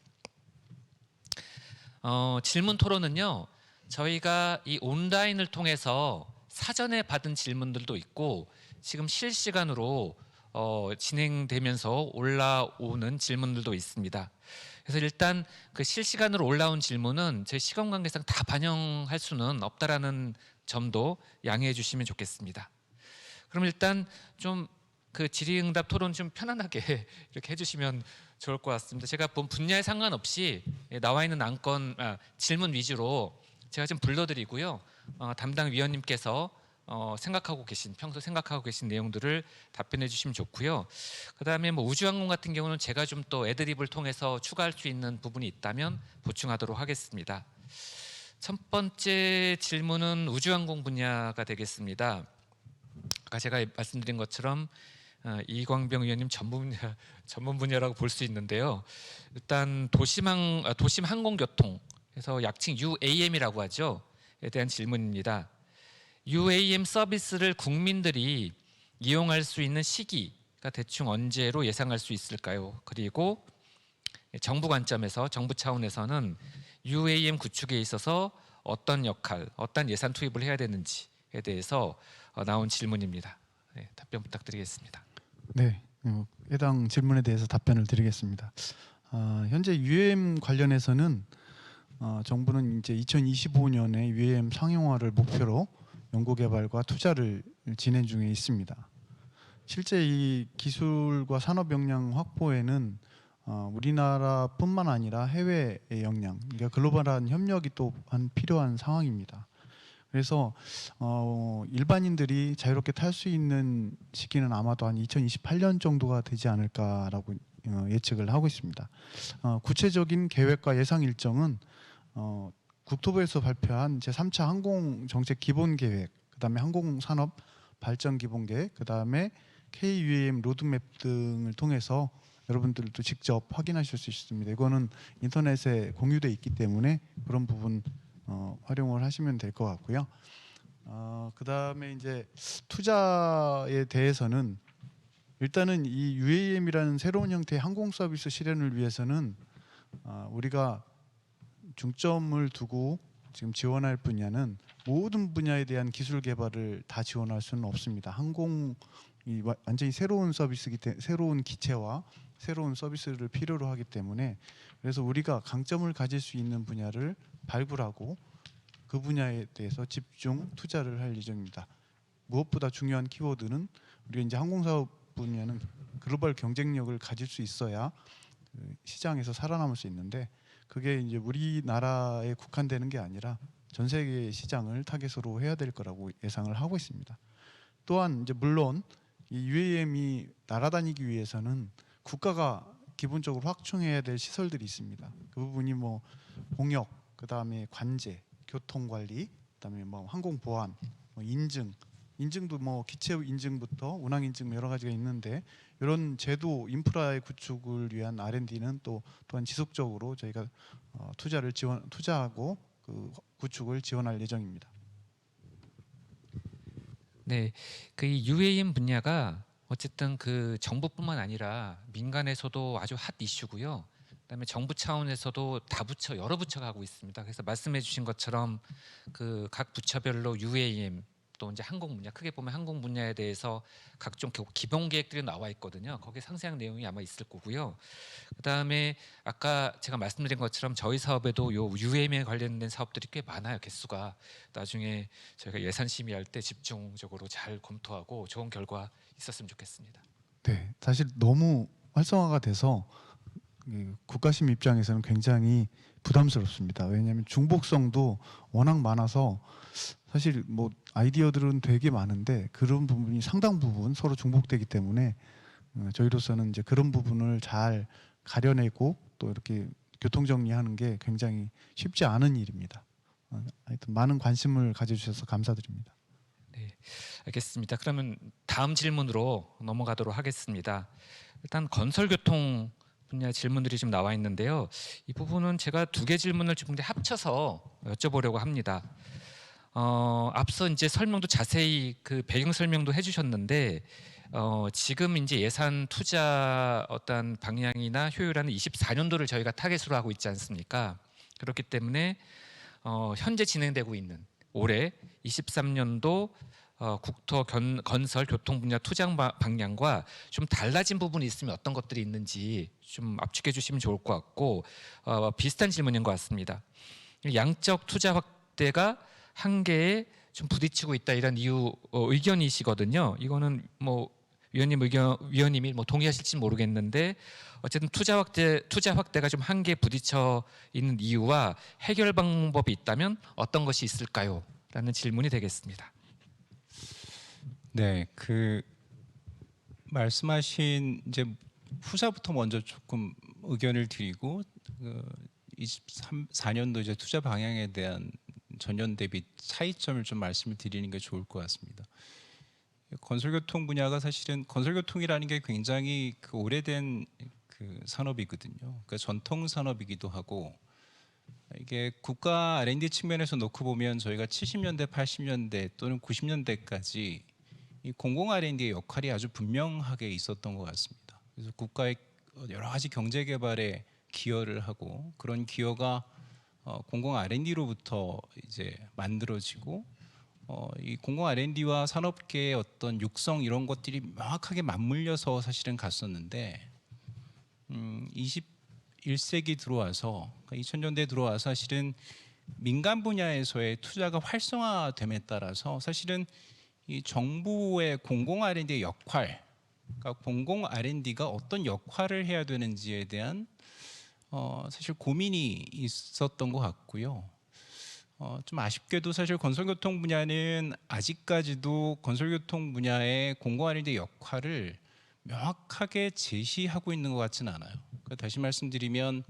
A: 질문 토론은요, 저희가 이 온라인을 통해서 사전에 받은 질문들도 있고 지금 실시간으로 진행되면서 올라오는 질문들도 있습니다. 그래서 일단 그 실시간으로 올라온 질문은 저희 시간 관계상 다 반영할 수는 없다라는 점도 양해해 주시면 좋겠습니다. 그럼 일단 좀 질의응답 토론 좀 편안하게 이렇게 해주시면 좋을 것 같습니다. 제가 본 분야에 상관없이 나와 있는 안건 질문 위주로 제가 좀 불러드리고요. 담당 위원님께서 평소 생각하고 계신 내용들을 답변해 주시면 좋고요. 그다음에 우주항공 같은 경우는 제가 좀 또 애드립을 통해서 추가할 수 있는 부분이 있다면 보충하도록 하겠습니다. 첫 번째 질문은 우주항공 분야가 되겠습니다. 아까 제가 말씀드린 것처럼 이광병 위원님 전문 분야라고 볼 수 있는데요. 일단 도심 항공교통, 그래서 약칭 UAM이라고 하죠.에 대한 질문입니다. UAM 서비스를 국민들이 이용할 수 있는 시기가 대충 언제로 예상할 수 있을까요? 그리고 정부 관점에서, 정부 차원에서는 UAM 구축에 있어서 어떤 역할, 어떤 예산 투입을 해야 되는지에 대해서 나온 질문입니다. 네, 답변 부탁드리겠습니다.
B: 네, 해당 질문에 대해서 답변을 드리겠습니다. 현재 UAM 관련해서는 정부는 이제 2025년에 UAM 상용화를 목표로 연구개발과 투자를 진행 중에 있습니다. 실제 이 기술과 산업 역량 확보에는 우리나라뿐만 아니라 해외의 역량, 그러니까 글로벌한 협력이 또한 필요한 상황입니다. 그래서 일반인들이 자유롭게 탈 수 있는 시기는 아마도 한 2028년 정도가 되지 않을까라고 예측을 하고 있습니다. 구체적인 계획과 예상 일정은 국토부에서 발표한 제3차 항공정책 기본계획, 그다음에 항공산업 발전 기본계획, 그다음에 KUAM 로드맵 등을 통해서 여러분들도 직접 확인하실 수 있습니다. 이거는 인터넷에 공유돼 있기 때문에 그런 부분 활용을 하시면 될 것 같고요. 그다음에 이제 투자에 대해서는 일단은 이 UAM이라는 새로운 형태의 항공 서비스 실현을 위해서는 우리가 중점을 두고 지금 지원할 분야는 모든 분야에 대한 기술 개발을 다 지원할 수는 없습니다. 항공이 완전히 새로운 서비스기 때문에 새로운 기체와 새로운 서비스를 필요로 하기 때문에 그래서 우리가 강점을 가질 수 있는 분야를 발굴하고 그 분야에 대해서 집중 투자를 할 예정입니다. 무엇보다 중요한 키워드는 우리가 이제 항공사업 분야는 글로벌 경쟁력을 가질 수 있어야 그 시장에서 살아남을 수 있는데 그게 이제 우리나라에 국한되는 게 아니라 전 세계 시장을 타겟으로 해야 될 거라고 예상을 하고 있습니다. 또한 이제 물론 이 UAM이 날아다니기 위해서는 국가가 기본적으로 확충해야 될 시설들이 있습니다. 그 부분이 뭐 공역, 그다음에 관제, 교통 관리, 그다음에 뭐 항공 보안, 뭐 인증도 뭐 기체 인증부터 운항 인증 여러 가지가 있는데 이런 제도 인프라의 구축을 위한 R&D는 또한 지속적으로 저희가 투자하고 그 구축을 지원할 예정입니다.
A: 네, 그 UAM 분야가 어쨌든 그 정부뿐만 아니라 민간에서도 아주 핫 이슈고요. 그다음에 정부 차원에서도 다부처 여러 부처가 하고 있습니다. 그래서 말씀해주신 것처럼 그 각 부처별로 UAM 또 이제 항공 분야 크게 보면 항공 분야에 대해서 각종 기본 계획들이 나와 있거든요. 거기에 상세한 내용이 아마 있을 거고요. 그다음에 아까 제가 말씀드린 것처럼 저희 사업에도 요 UAM에 관련된 사업들이 꽤 많아요. 개수가 나중에 저희가 예산 심의할 때 집중적으로 잘 검토하고 좋은 결과 있었으면 좋겠습니다.
B: 네, 사실 너무 활성화가 돼서 국가심 입장에서는 굉장히 부담스럽습니다. 왜냐하면 중복성도 워낙 많아서 사실 뭐 아이디어들은 되게 많은데 그런 부분이 상당 부분 서로 중복되기 때문에 저희로서는 이제 그런 부분을 잘 가려내고 또 이렇게 교통 정리하는 게 굉장히 쉽지 않은 일입니다. 하여튼 많은 관심을 가져주셔서 감사드립니다.
A: 네, 알겠습니다. 그러면 다음 질문으로 넘어가도록 하겠습니다. 일단 건설교통 분야 질문들이 좀 나와 있는데요. 이 부분은 제가 두 개 질문을 좀 합쳐서 여쭤보려고 합니다. 앞서 이제 설명도 자세히 그 배경 설명도 해주셨는데 지금 이제 예산 투자 어떤 방향이나 효율화는 24년도를 저희가 타겟으로 하고 있지 않습니까? 그렇기 때문에 현재 진행되고 있는 올해 23년도 국토 건설 교통 분야 투자 방향과 좀 달라진 부분이 있으면 어떤 것들이 있는지 좀 압축해 주시면 좋을 것 같고 비슷한 질문인 것 같습니다. 양적 투자 확대가 한계에 좀 부딪히고 있다 이런 이유 의견이시거든요. 이거는 뭐 위원님이 뭐 동의하실지 모르겠는데 어쨌든 투자 확대가 좀 한계에 부딪혀 있는 이유와 해결 방법이 있다면 어떤 것이 있을까요? 라는 질문이 되겠습니다.
D: 네, 그 말씀하신 이제 후자부터 먼저 조금 의견을 드리고 24년도 이제 투자 방향에 대한 전년 대비 차이점을 좀 말씀을 드리는 게 좋을 것 같습니다. 건설교통 분야가 사실은 건설교통이라는 게 굉장히 그 오래된 그 산업이거든요. 그러니까 전통 산업이기도 하고 이게 국가 R&D 측면에서 놓고 보면 저희가 70년대, 80년대 또는 90년대까지 이 공공 R&D의 역할이 아주 분명하게 있었던 것 같습니다. 그래서 국가의 여러 가지 경제 개발에 기여를 하고 그런 기여가 공공 R&D로부터 이제 만들어지고 이 공공 R&D와 산업계의 어떤 육성 이런 것들이 명확하게 맞물려서 사실은 갔었는데 21세기 들어와서 2000년대 들어와서 사실은 민간 분야에서의 투자가 활성화됨에 따라서 사실은 이 정부의 공공 R&D의 역할, 그러니까 공공 R&D가 어떤 역할을 해야 되는지에 대한 사실 고민이 있었던 것 같고요. 좀 아쉽게도 사실 건설교통 분야는 아직까지도 건설교통 분야의 공공 R&D 역할을 명확하게 제시하고 있는 것 같지는 않아요. 그러니까 다시 말씀드리면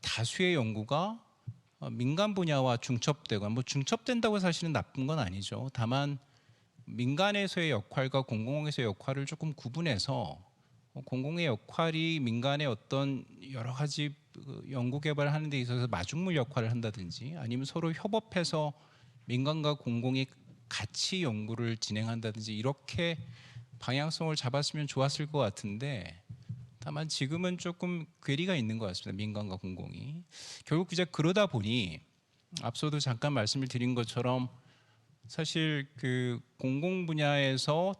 D: 다수의 연구가 민간 분야와 중첩되고 뭐 중첩된다고 사실은 나쁜 건 아니죠. 다만 민간에서의 역할과 공공에서의 역할을 조금 구분해서 공공의 역할이 민간의 어떤 여러 가지 연구 개발을 하는 데 있어서 마중물 역할을 한다든지 아니면 서로 협업해서 민간과 공공이 같이 연구를 진행한다든지 이렇게 방향성을 잡았으면 좋았을 것 같은데 다만 지금은 조금 괴리가 있는 것 같습니다. 민간과 공공이. 결국 이제 그러다 보니 앞서도 잠깐 말씀을 드린 것처럼 사실 그 공공 분야에서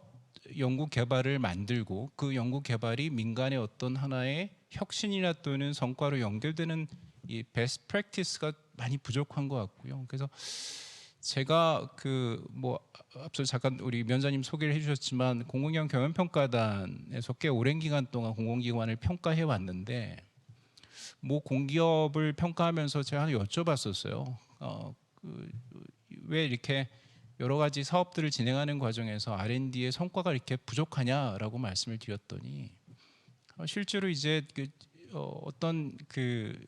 D: 연구 개발을 만들고 그 연구 개발이 민간의 어떤 하나의 혁신이나 또는 성과로 연결되는 이 베스트 프랙티스가 많이 부족한 것 같고요. 그래서 제가 그 뭐 앞서 잠깐 우리 위원장님 소개를 해주셨지만 공공기관 경영평가단에서 꽤 오랜 기간 동안 공공기관을 평가해 왔는데 뭐 공기업을 평가하면서 제가 하나 여쭤봤었어요. 왜 이렇게 여러 가지 사업들을 진행하는 과정에서 R&D의 성과가 이렇게 부족하냐라고 말씀을 드렸더니 실제로 이제 어떤 그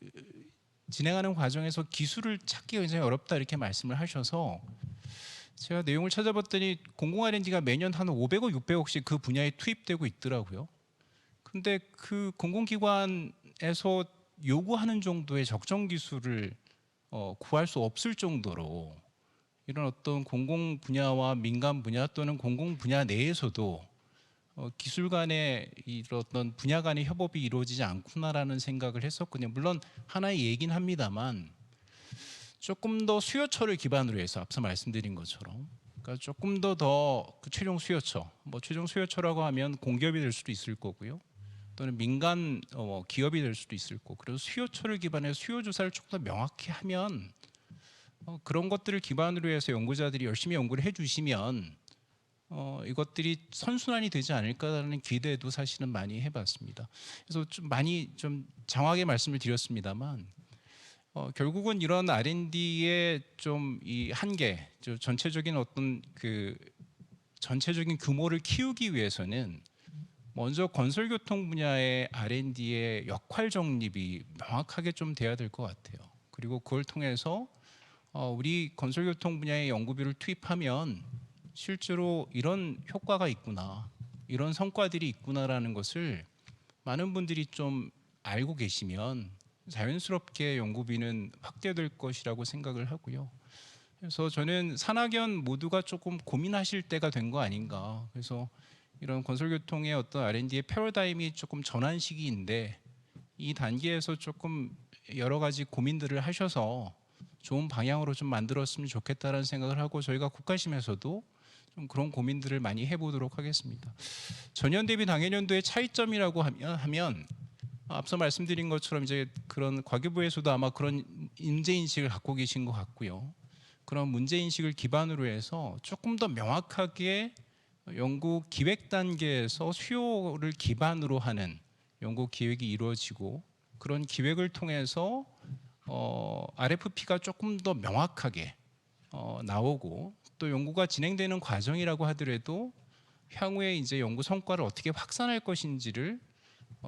D: 진행하는 과정에서 기술을 찾기가 굉장히 어렵다 이렇게 말씀을 하셔서 제가 내용을 찾아봤더니 공공 R&D가 매년 한 500억, 600억씩 그 분야에 투입되고 있더라고요. 근데 그 공공기관에서 요구하는 정도의 적정 기술을 구할 수 없을 정도로 이런 어떤 공공 분야와 민간 분야 또는 공공 분야 내에서도 기술 간의 이런 어떤 분야 간의 협업이 이루어지지 않구나라는 생각을 했었거든요. 물론 하나의 얘기는 합니다만 조금 더 수요처를 기반으로 해서 앞서 말씀드린 것처럼 그러니까 조금 더 그 최종 수요처, 뭐 최종 수요처라고 하면 공기업이 될 수도 있을 거고요. 또는 민간 기업이 될 수도 있을 거고 그래서 수요처를 기반해서 수요 조사를 조금 더 명확히 하면 그런 것들을 기반으로 해서 연구자들이 열심히 연구를 해주시면 이것들이 선순환이 되지 않을까라는 기대도 사실은 많이 해봤습니다. 그래서 좀 많이 좀 장황하게 말씀을 드렸습니다만 결국은 이런 R&D의 좀 이 한계, 전체적인 어떤 그 전체적인 규모를 키우기 위해서는 먼저 건설교통 분야의 R&D의 역할 정립이 명확하게 좀 돼야 될 것 같아요. 그리고 그걸 통해서 우리 건설교통 분야의 연구비를 투입하면 실제로 이런 효과가 있구나, 이런 성과들이 있구나라는 것을 많은 분들이 좀 알고 계시면 자연스럽게 연구비는 확대될 것이라고 생각을 하고요. 그래서 저는 산학연 모두가 조금 고민하실 때가 된 거 아닌가. 그래서 이런 건설교통의 어떤 R&D의 패러다임이 조금 전환 시기인데 이 단계에서 조금 여러 가지 고민들을 하셔서 좋은 방향으로 좀 만들었으면 좋겠다라는 생각을 하고 저희가 국가심에서도 좀 그런 고민들을 많이 해보도록 하겠습니다. 전년 대비 당해년도의 차이점이라고 하면 앞서 말씀드린 것처럼 이제 그런 과기부에서도 아마 그런 문제 인식을 갖고 계신 것 같고요. 그런 문제 인식을 기반으로 해서 조금 더 명확하게 연구 기획 단계에서 수요를 기반으로 하는 연구 기획이 이루어지고 그런 기획을 통해서 RFP가 조금 더 명확하게 나오고 또 연구가 진행되는 과정이라고 하더라도 향후에 이제 연구 성과를 어떻게 확산할 것인지를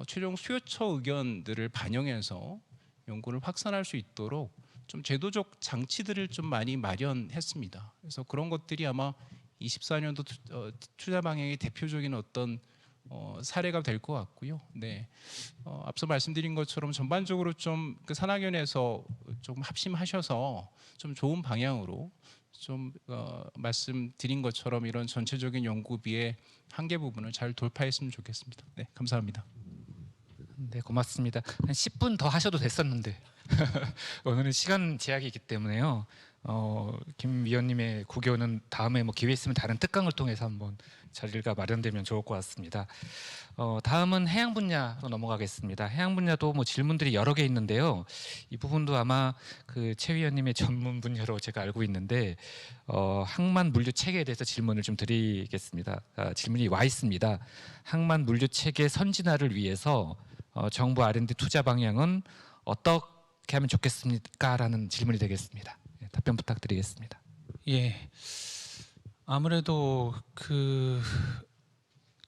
D: 최종 수요처 의견들을 반영해서 연구를 확산할 수 있도록 좀 제도적 장치들을 좀 많이 마련했습니다. 그래서 그런 것들이 아마 24년도 투자 방향의 대표적인 어떤 사례가 될 것 같고요. 네, 앞서 말씀드린 것처럼 전반적으로 좀 그 산학연에서 좀 합심하셔서 좀 좋은 방향으로 좀 말씀드린 것처럼 이런 전체적인 연구비의 한계 부분을 잘 돌파했으면 좋겠습니다. 네, 감사합니다.
A: 네, 고맙습니다. 한 10분 더 하셔도 됐었는데 오늘은 시간 제약이 있기 때문에요. 김 위원님의 구교는 다음에 뭐 기회 있으면 다른 특강을 통해서 한번 자리가 마련되면 좋을 것 같습니다. 다음은 해양 분야로 넘어가겠습니다. 해양 분야도 뭐 질문들이 여러 개 있는데요. 이 부분도 아마 그 최 위원님의 전문 분야로 제가 알고 있는데 항만 물류 체계에 대해서 질문을 좀 드리겠습니다. 질문이 와 있습니다. 항만 물류 체계 선진화를 위해서 정부 R&D 투자 방향은 어떻게 하면 좋겠습니까?라는 질문이 되겠습니다. 답변 부탁드리겠습니다.
C: 예, 아무래도 그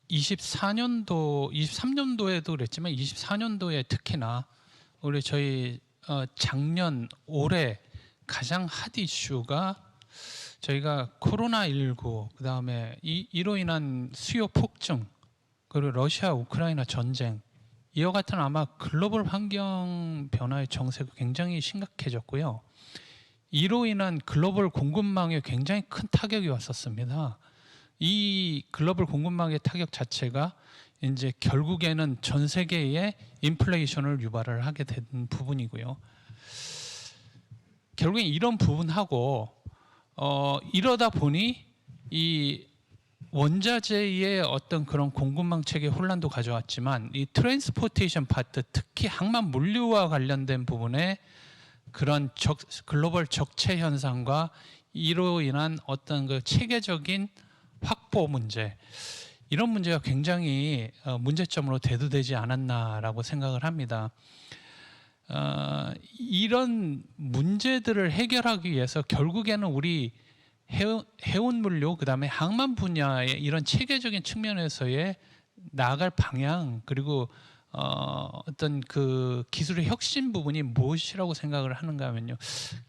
C: 24년도, 23년도에도 그랬지만 24년도에 특히나 우리 저희 작년 올해 가장 핫 이슈가 저희가 코로나19 그다음에 이로 인한 수요 폭증 그리고 러시아 우크라이나 전쟁 이와 같은 아마 글로벌 환경 변화의 정세가 굉장히 심각해졌고요. 이로 인한 글로벌 공급망에 굉장히 큰 타격이 왔었습니다. 이 글로벌 공급망의 타격 자체가 이제 결국에는 전 세계의 인플레이션을 유발을 하게 된 부분이고요. 결국엔 이런 부분하고 이러다 보니 이 원자재의 어떤 그런 공급망 체계 혼란도 가져왔지만 이 트랜스포테이션 파트, 특히 항만 물류와 관련된 부분에 그런 글로벌 적체 현상과 이로 인한 어떤 그 체계적인 확보 문제, 이런 문제가 굉장히 문제점으로 대두되지 않았나라고 생각을 합니다. 이런 문제들을 해결하기 위해서 결국에는 우리 해운 물류, 그다음에 항만 분야의 이런 체계적인 측면에서의 나아갈 방향, 그리고 어떤 그 기술의 혁신 부분이 무엇이라고 생각을 하는가 하면요,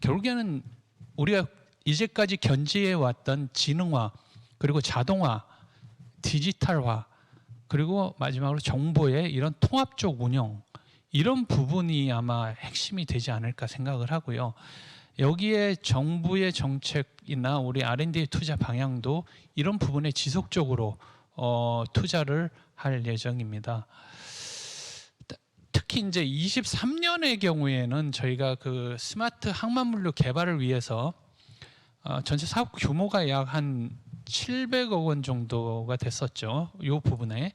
C: 결국에는 우리가 이제까지 견지해 왔던 지능화, 그리고 자동화, 디지털화, 그리고 마지막으로 정보의 이런 통합적 운영, 이런 부분이 아마 핵심이 되지 않을까 생각을 하고요. 여기에 정부의 정책이나 우리 R&D 투자 방향도 이런 부분에 지속적으로 투자를 할 예정입니다. 특히 이제 23년의 경우에는 저희가 그 스마트 항만 물류 개발을 위해서 전체 사업 규모가 약 한 700억 원 정도가 됐었죠. 이 부분에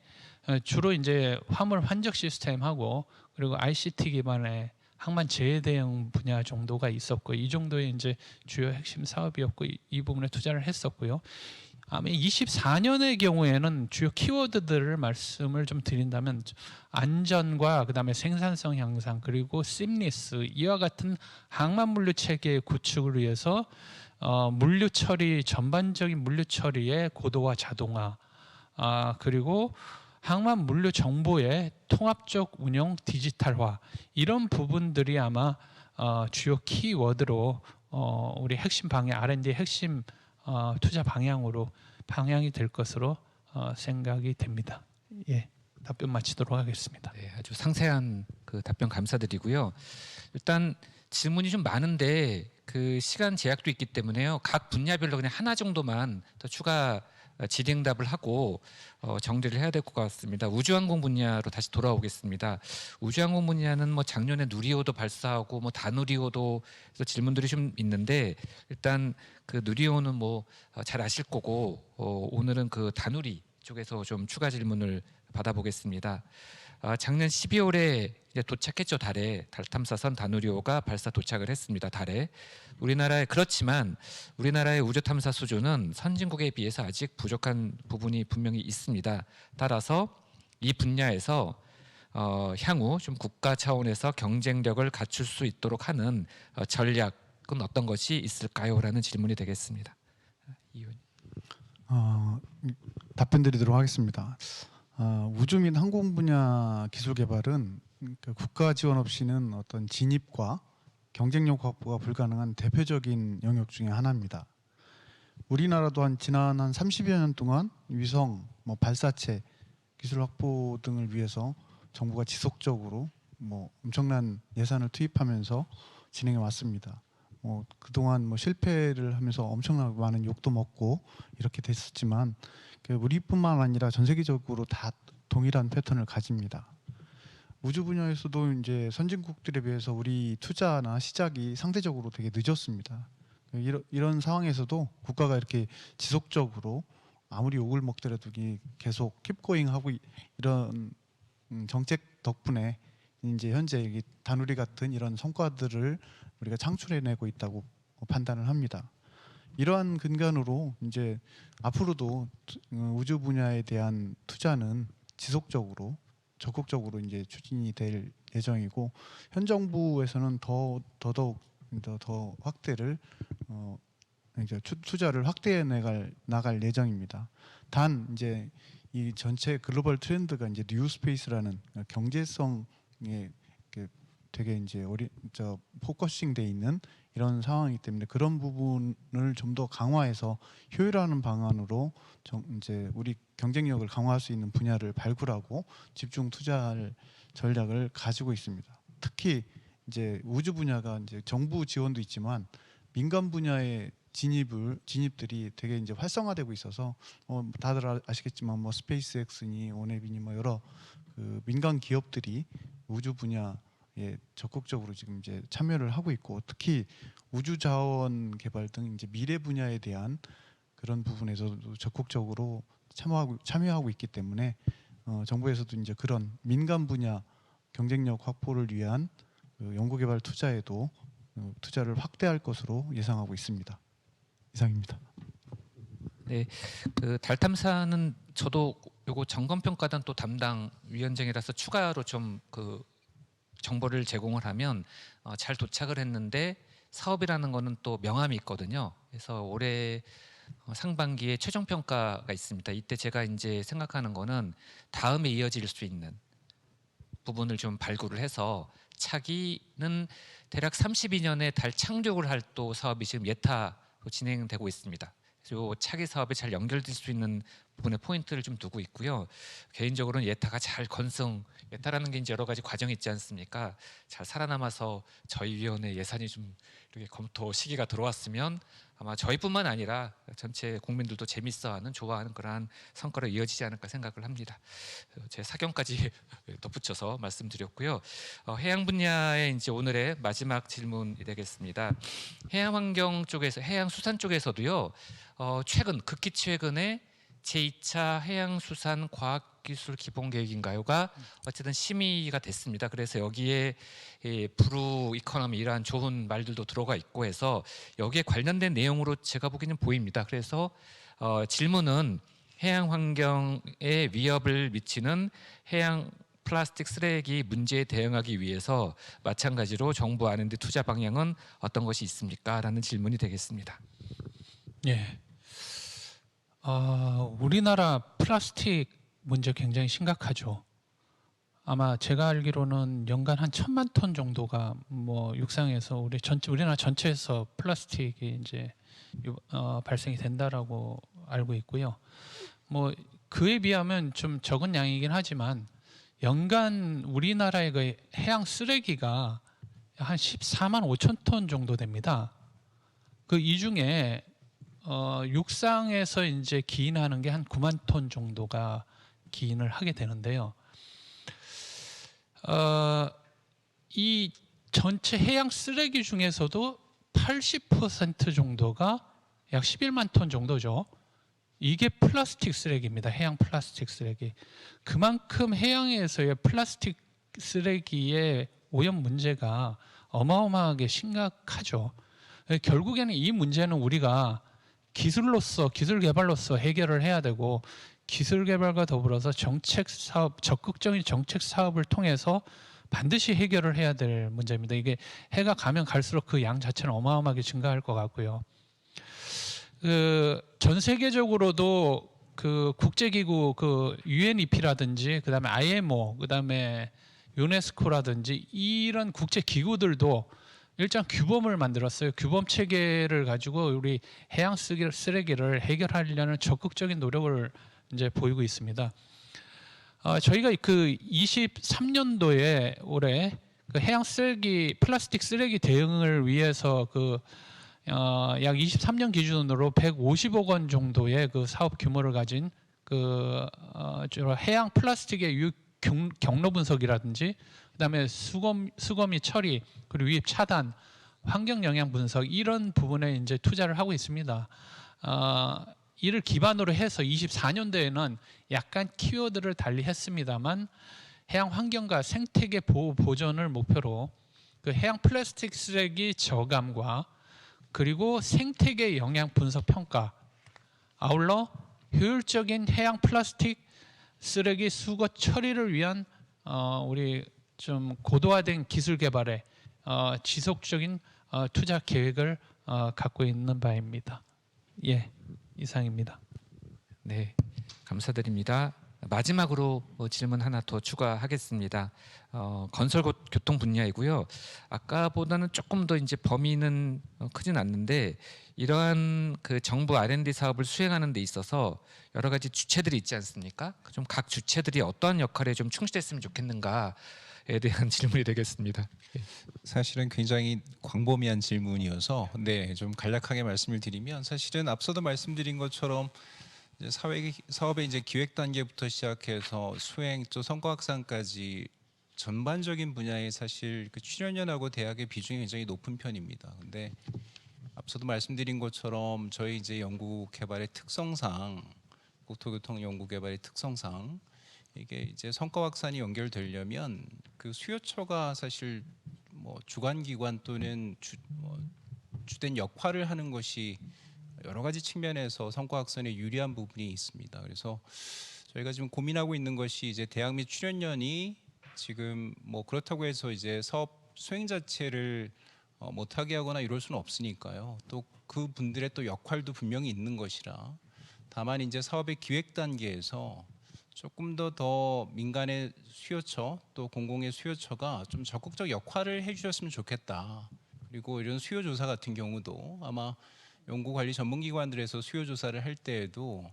C: 주로 이제 화물 환적 시스템하고 그리고 ICT 기반의 항만 재해 대응 분야 정도가 있었고, 이 정도의 이제 주요 핵심 사업이었고, 이 부분에 투자를 했었고요. 아마 24년의 경우에는 주요 키워드들을 말씀을 좀 드린다면 안전과 그다음에 생산성 향상, 그리고 심리스, 이와 같은 항만 물류 체계의 구축을 위해서 물류 처리, 전반적인 물류 처리의 고도화 자동화, 그리고 항만 물류 정보의 통합적 운영 디지털화, 이런 부분들이 아마 주요 키워드로 우리 핵심 방향, R&D 핵심 투자 방향으로 방향이 될 것으로 생각이 됩니다. 예, 답변 마치도록 하겠습니다.
A: 네, 아주 상세한 그 답변 감사드리고요. 일단 질문이 좀 많은데 그 시간 제약도 있기 때문에요. 각 분야별로 그냥 하나 정도만 더 추가 질의응답을 하고 정리를 해야 될 것 같습니다. 우주항공 분야로 다시 돌아오겠습니다. 우주항공 분야는 뭐 작년에 누리호도 발사하고 뭐 다누리호도 해서 질문들이 좀 있는데, 일단 그 누리호는 뭐 잘 아실 거고 오늘은 그 다누리 쪽에서 좀 추가 질문을 받아보겠습니다. 작년 12월에 이제 도착했죠. 달에. 달 탐사선 다누리호가 발사 도착을 했습니다. 달에. 그렇지만 우리나라의 우주 탐사 수준은 선진국에 비해서 아직 부족한 부분이 분명히 있습니다. 따라서 이 분야에서 향후 좀 국가 차원에서 경쟁력을 갖출 수 있도록 하는 전략은 어떤 것이 있을까요?라는 질문이 되겠습니다. 이의원님.
B: 답변드리도록 하겠습니다. 우주 및 항공 분야 기술 개발은 그 국가 지원 없이는 어떤 진입과 경쟁력 확보가 불가능한 대표적인 영역 중에 하나입니다. 우리나라도 지난 한 30여 년 동안 위성, 발사체 기술 확보 등을 위해서 정부가 지속적으로 엄청난 예산을 투입하면서 진행해 왔습니다. 그동안 실패를 하면서 엄청나게 많은 욕도 먹고 이렇게 됐었지만, 우리뿐만 아니라 전 세계적으로 다 동일한 패턴을 가집니다. 우주 분야에서도 이제 선진국들에 비해서 우리 투자나 시작이 상대적으로 되게 늦었습니다. 이런 상황에서도 국가가 이렇게 지속적으로 아무리 욕을 먹더라도 계속 킵고잉 하고 이런 정책 덕분에 이제 현재 다누리 같은 이런 성과들을 우리가 창출해내고 있다고 판단을 합니다. 이러한 근간으로 이제 앞으로도 우주 분야에 대한 투자는 지속적으로 적극적으로 이제 추진이 될 예정이고, 현 정부에서는 더더욱 더 확대를 이제 투자를 확대해 나갈 예정입니다. 단 이제 이 전체 글로벌 트렌드가 이제 뉴스페이스라는 경제성에 되게 이제 포커싱돼 있는 이런 상황이기 때문에, 그런 부분을 좀 더 강화해서 효율화하는 방안으로 이제 우리 경쟁력을 강화할 수 있는 분야를 발굴하고 집중 투자할 전략을 가지고 있습니다. 특히 이제 우주 분야가 이제 정부 지원도 있지만 민간 분야의 진입들이 되게 이제 활성화되고 있어서 다들 아시겠지만 스페이스X니 오네비니 여러 그 민간 기업들이 우주 분야에 적극적으로 지금 이제 참여를 하고 있고, 특히 우주 자원 개발 등 이제 미래 분야에 대한 그런 부분에서도 적극적으로 참여하고 있기 때문에 정부에서도 이제 그런 민간 분야 경쟁력 확보를 위한 그 연구개발 투자에도 투자를 확대할 것으로 예상하고 있습니다. 이상입니다.
A: 네, 그 달 탐사는 저도 요거 점검평가단 또 담당 위원장이라서 추가로 좀 그 정보를 제공을 하면 잘 도착을 했는데 사업이라는 거는 또 명암이 있거든요. 그래서 올해 상반기에 최종 평가가 있습니다. 이때 제가 이제 생각하는 거는 다음에 이어질 수 있는 부분을 좀 발굴을 해서 차기는 대략 32년에 달 착륙을 할 또 사업이 지금 예타로 진행되고 있습니다. 그래서 차기 사업에 잘 연결될 수 있는 부분에 포인트를 좀 두고 있고요. 개인적으로는 예타가 잘 예타라는 게 이제 여러 가지 과정이 있지 않습니까? 잘 살아남아서 저희 위원회 예산이 좀 이렇게 검토 시기가 들어왔으면 아마 저희뿐만 아니라 전체 국민들도 재밌어하는 좋아하는 그러한 성과로 이어지지 않을까 생각을 합니다. 제 사견까지 덧붙여서 말씀드렸고요. 해양 분야의 이제 오늘의 마지막 질문이 되겠습니다. 해양환경 쪽에서 해양수산 쪽에서도요. 극히 최근에 제2차 해양수산과학기술 기본계획인가요가 어쨌든 심의가 됐습니다. 그래서 여기에 브루 이코노미 이러한 좋은 말들도 들어가 있고 해서 여기에 관련된 내용으로 제가 보기에는 보입니다. 그래서 질문은 해양 환경에 위협을 미치는 해양 플라스틱 쓰레기 문제에 대응하기 위해서 마찬가지로 정부 R&D 투자 방향은 어떤 것이 있습니까? 라는 질문이 되겠습니다.
C: 예. 우리나라 플라스틱 문제 굉장히 심각하죠. 아마 제가 알기로는 연간 한 1,000만 톤 정도가 뭐 육상에서 우리나라 전체에서 플라스틱이 이제 발생이 된다라고 알고 있고요. 뭐 그에 비하면 좀 적은 양이긴 하지만 연간 우리나라의 그 해양 쓰레기가 한 14만 5천 톤 정도 됩니다. 그 이 중에 육상에서 이제 기인하는 게 한 9만 톤 정도가 기인을 하게 되는데요. 이 전체 해양 쓰레기 중에서도 80% 정도가 약 11만 톤 정도죠. 이게 플라스틱 쓰레기입니다. 해양 플라스틱 쓰레기. 그만큼 해양에서의 플라스틱 쓰레기의 오염 문제가 어마어마하게 심각하죠. 결국에는 이 문제는 우리가 기술 개발로서 해결을 해야 되고, 기술 개발과 더불어서 적극적인 정책 사업을 통해서 반드시 해결을 해야 될 문제입니다. 이게 해가 가면 갈수록 그 양 자체는 어마어마하게 증가할 것 같고요. 전 세계적으로도 그 국제기구 UNEP라든지 그다음에 IMO 그다음에 유네스코라든지 이런 국제 기구들도 일정 규범을 만들었어요. 규범 체계를 가지고 우리 해양 쓰레기를 해결하려는 적극적인 노력을 이제 보이고 있습니다. 저희가 그 23년도에 올해 그 해양 쓰레기 플라스틱 쓰레기 대응을 위해서 약 23년 기준으로 150억 원 정도의 그 사업 규모를 가진 해양 플라스틱의 유입 경로 분석이라든지 그다음에 수거미 처리 그리고 유입 차단, 환경 영향 분석 이런 부분에 이제 투자를 하고 있습니다. 이를 기반으로 해서 24년도에는 약간 키워드를 달리했습니다만 해양 환경과 생태계 보호 보존을 목표로 그 해양 플라스틱 쓰레기 저감과 그리고 생태계 영향 분석 평가, 아울러 효율적인 해양 플라스틱 쓰레기 수거 처리를 위한 우리 좀 고도화된 기술 개발에 지속적인 투자 계획을 갖고 있는 바입니다. 예, 이상입니다.
A: 네, 감사드립니다. 마지막으로 질문 하나 더 추가하겠습니다. 건설 교통 분야이고요. 아까보다는 조금 더 이제 범위는 크진 않는데 이러한 그 정부 R&D 사업을 수행하는 데 있어서 여러 가지 주체들이 있지 않습니까? 좀 각 주체들이 어떠한 역할에 좀 충실했으면 좋겠는가에 대한 질문이 되겠습니다.
D: 사실은 굉장히 광범위한 질문이어서 좀 간략하게 말씀을 드리면, 사실은 앞서도 말씀드린 것처럼 이제 사업의 이제 기획 단계부터 시작해서 수행 또 성과 확산까지 전반적인 분야에 사실 그 출연연하고 대학의 비중이 굉장히 높은 편입니다. 근데 앞서도 말씀드린 것처럼 저희 이제 연구 개발의 특성상 국토교통 연구 개발의 특성상 이게 이제 성과 확산이 연결되려면 그 수요처가 사실 뭐 주관기관 또는 주된 역할을 하는 것이 여러 가지 측면에서 성과 확산에 유리한 부분이 있습니다. 그래서 저희가 지금 고민하고 있는 것이 이제 대학 및 출연연이 지금 뭐 그렇다고 해서 이제 사업 수행 자체를 못하게 하거나 이럴 수는 없으니까요. 또 그분들의 또 역할도 분명히 있는 것이라 다만 이제 사업의 기획 단계에서 조금 더 민간의 수요처 또 공공의 수요처가 좀 적극적 역할을 해주셨으면 좋겠다. 그리고 이런 수요 조사 같은 경우도 아마 연구관리 전문기관들에서 수요 조사를 할 때에도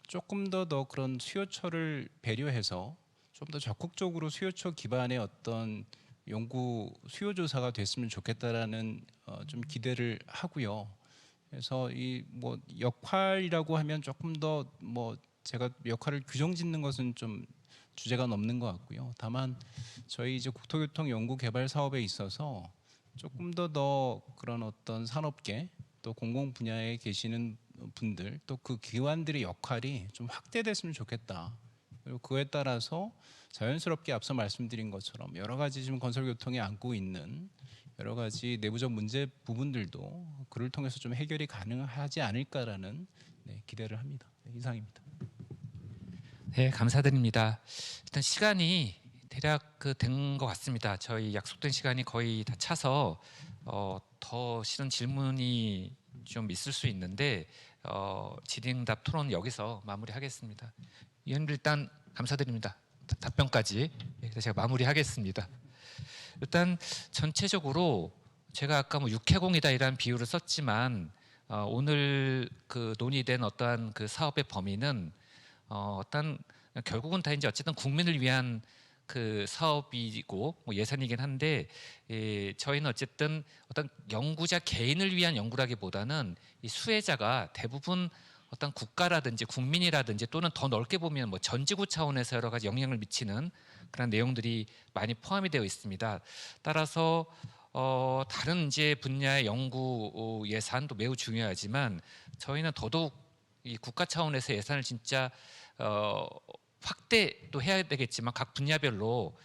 D: 조금 더 그런 수요처를 배려해서 좀 더 적극적으로 수요처 기반의 어떤 연구 수요 조사가 됐으면 좋겠다라는 좀 기대를 하고요. 그래서 이 뭐 역할이라고 하면 조금 더 뭐 제가 역할을 규정짓는 것은 좀 주제가 넘는 것 같고요. 다만 저희 이제 국토교통 연구 개발 사업에 있어서 조금 더 그런 어떤 산업계 또 공공 분야에 계시는 분들 또 그 기관들의 역할이 좀 확대됐으면 좋겠다. 그리고 그에 따라서 자연스럽게 앞서 말씀드린 것처럼 여러 가지 지금 건설교통에 안고 있는 여러 가지 내부적 문제 부분들도 그를 통해서 좀 해결이 가능하지 않을까라는 기대를 합니다. 이상입니다.
A: 네, 감사드립니다. 일단 시간이 대략 된 것 같습니다. 저희 약속된 시간이 거의 다 차서 더 실은 질문이 좀 있을 수 있는데 질의응답 토론 여기서 마무리하겠습니다. 위원님 일단 감사드립니다. 답변까지 제가 마무리하겠습니다. 일단 전체적으로 제가 아까 뭐 육해공이다 이런 비유를 썼지만 오늘 논의된 어떠한 사업의 범위는 어떤 결국은 다 이제 어쨌든 국민을 위한 사업이고 뭐 예산이긴 한데 저희는 어쨌든 어떤 연구자 개인을 위한 연구라기보다는 이 수혜자가 대부분 어떤 국가라든지 국민이라든지 또는 더 넓게 보면 뭐 전지구 차원에서 여러 가지 영향을 미치는 그런 내용들이 많이 포함이 되어 있습니다. 따라서 다른 이제 분야의 연구 예산도 매우 중요하지만 저희는 더더욱 이 국가 차원에서 예산을 진짜 확대도 해야 되겠지만 각 분야별로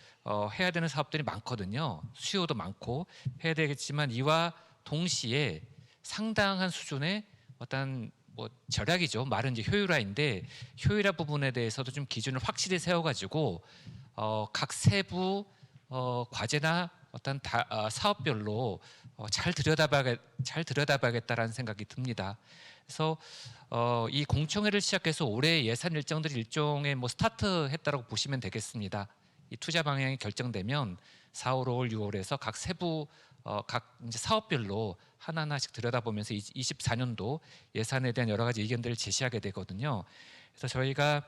A: 해야 되는 사업들이 많거든요. 수요도 많고 해야 되겠지만 이와 동시에 상당한 수준의 어떤 뭐 절약이죠. 말은 이제 효율화인데 효율화 부분에 대해서도 좀 기준을 확실히 세워가지고 각 세부 과제나 어떤 사업별로 잘 들여다봐야겠다라는 생각이 듭니다. 그래서 이 공청회를 시작해서 올해 예산 일정들이 일종의 뭐 스타트했다라고 보시면 되겠습니다. 이 투자 방향이 결정되면 4월, 5월, 6월에서 각 세부 각 이제 사업별로 하나하나씩 들여다보면서 24년도 예산에 대한 여러 가지 의견들을 제시하게 되거든요. 그래서 저희가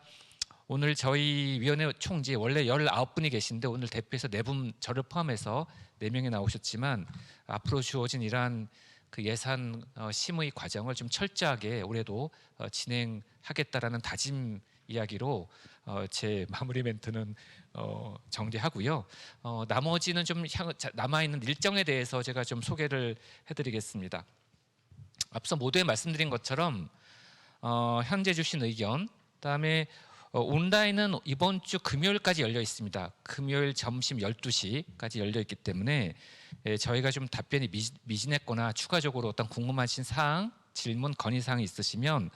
A: 오늘 저희 위원회 총 이제 원래 19분이 계신데 오늘 대표해서 4분 저를 포함해서 4명이 나오셨지만 앞으로 주어진 이러한 예산 심의 과정을 좀 철저하게 올해도 진행하겠다라는 다짐 이야기로 제 마무리 멘트는 정리하고요. 나머지는 좀 남아 있는 일정에 대해서 제가 좀 소개를 해드리겠습니다. 앞서 모두에 말씀드린 것처럼 현재 주신 의견, 그다음에 온라인은 이번 주 금요일까지 열려 있습니다. 금요일 점심 12시까지 열려 있기 때문에 저희가 좀 답변이 미진했거나 추가적으로 어떤 궁금하신 사항, 질문, 건의사항이 있으시면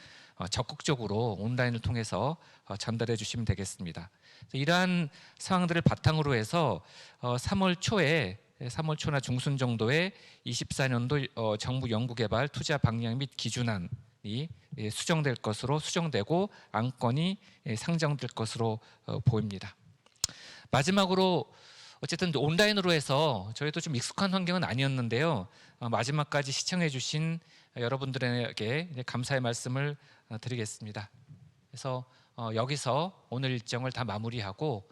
A: 적극적으로 온라인을 통해서 전달해 주시면 되겠습니다. 이러한 상황들을 바탕으로 해서 3월 초나 중순 정도에 24년도 정부 연구개발 투자 방향 및 기준안이 수정될 것으로 수정되고 안건이 상정될 것으로 보입니다. 마지막으로 어쨌든 온라인으로 해서 저희도 좀 익숙한 환경은 아니었는데요. 마지막까지 시청해 주신 여러분들에게 감사의 말씀을 드리겠습니다. 그래서 여기서 오늘 일정을 다 마무리하고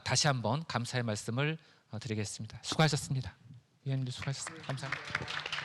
A: 다시 한번 감사의 말씀을 드리겠습니다. 수고하셨습니다. 위원님들 수고하셨습니다. 감사합니다.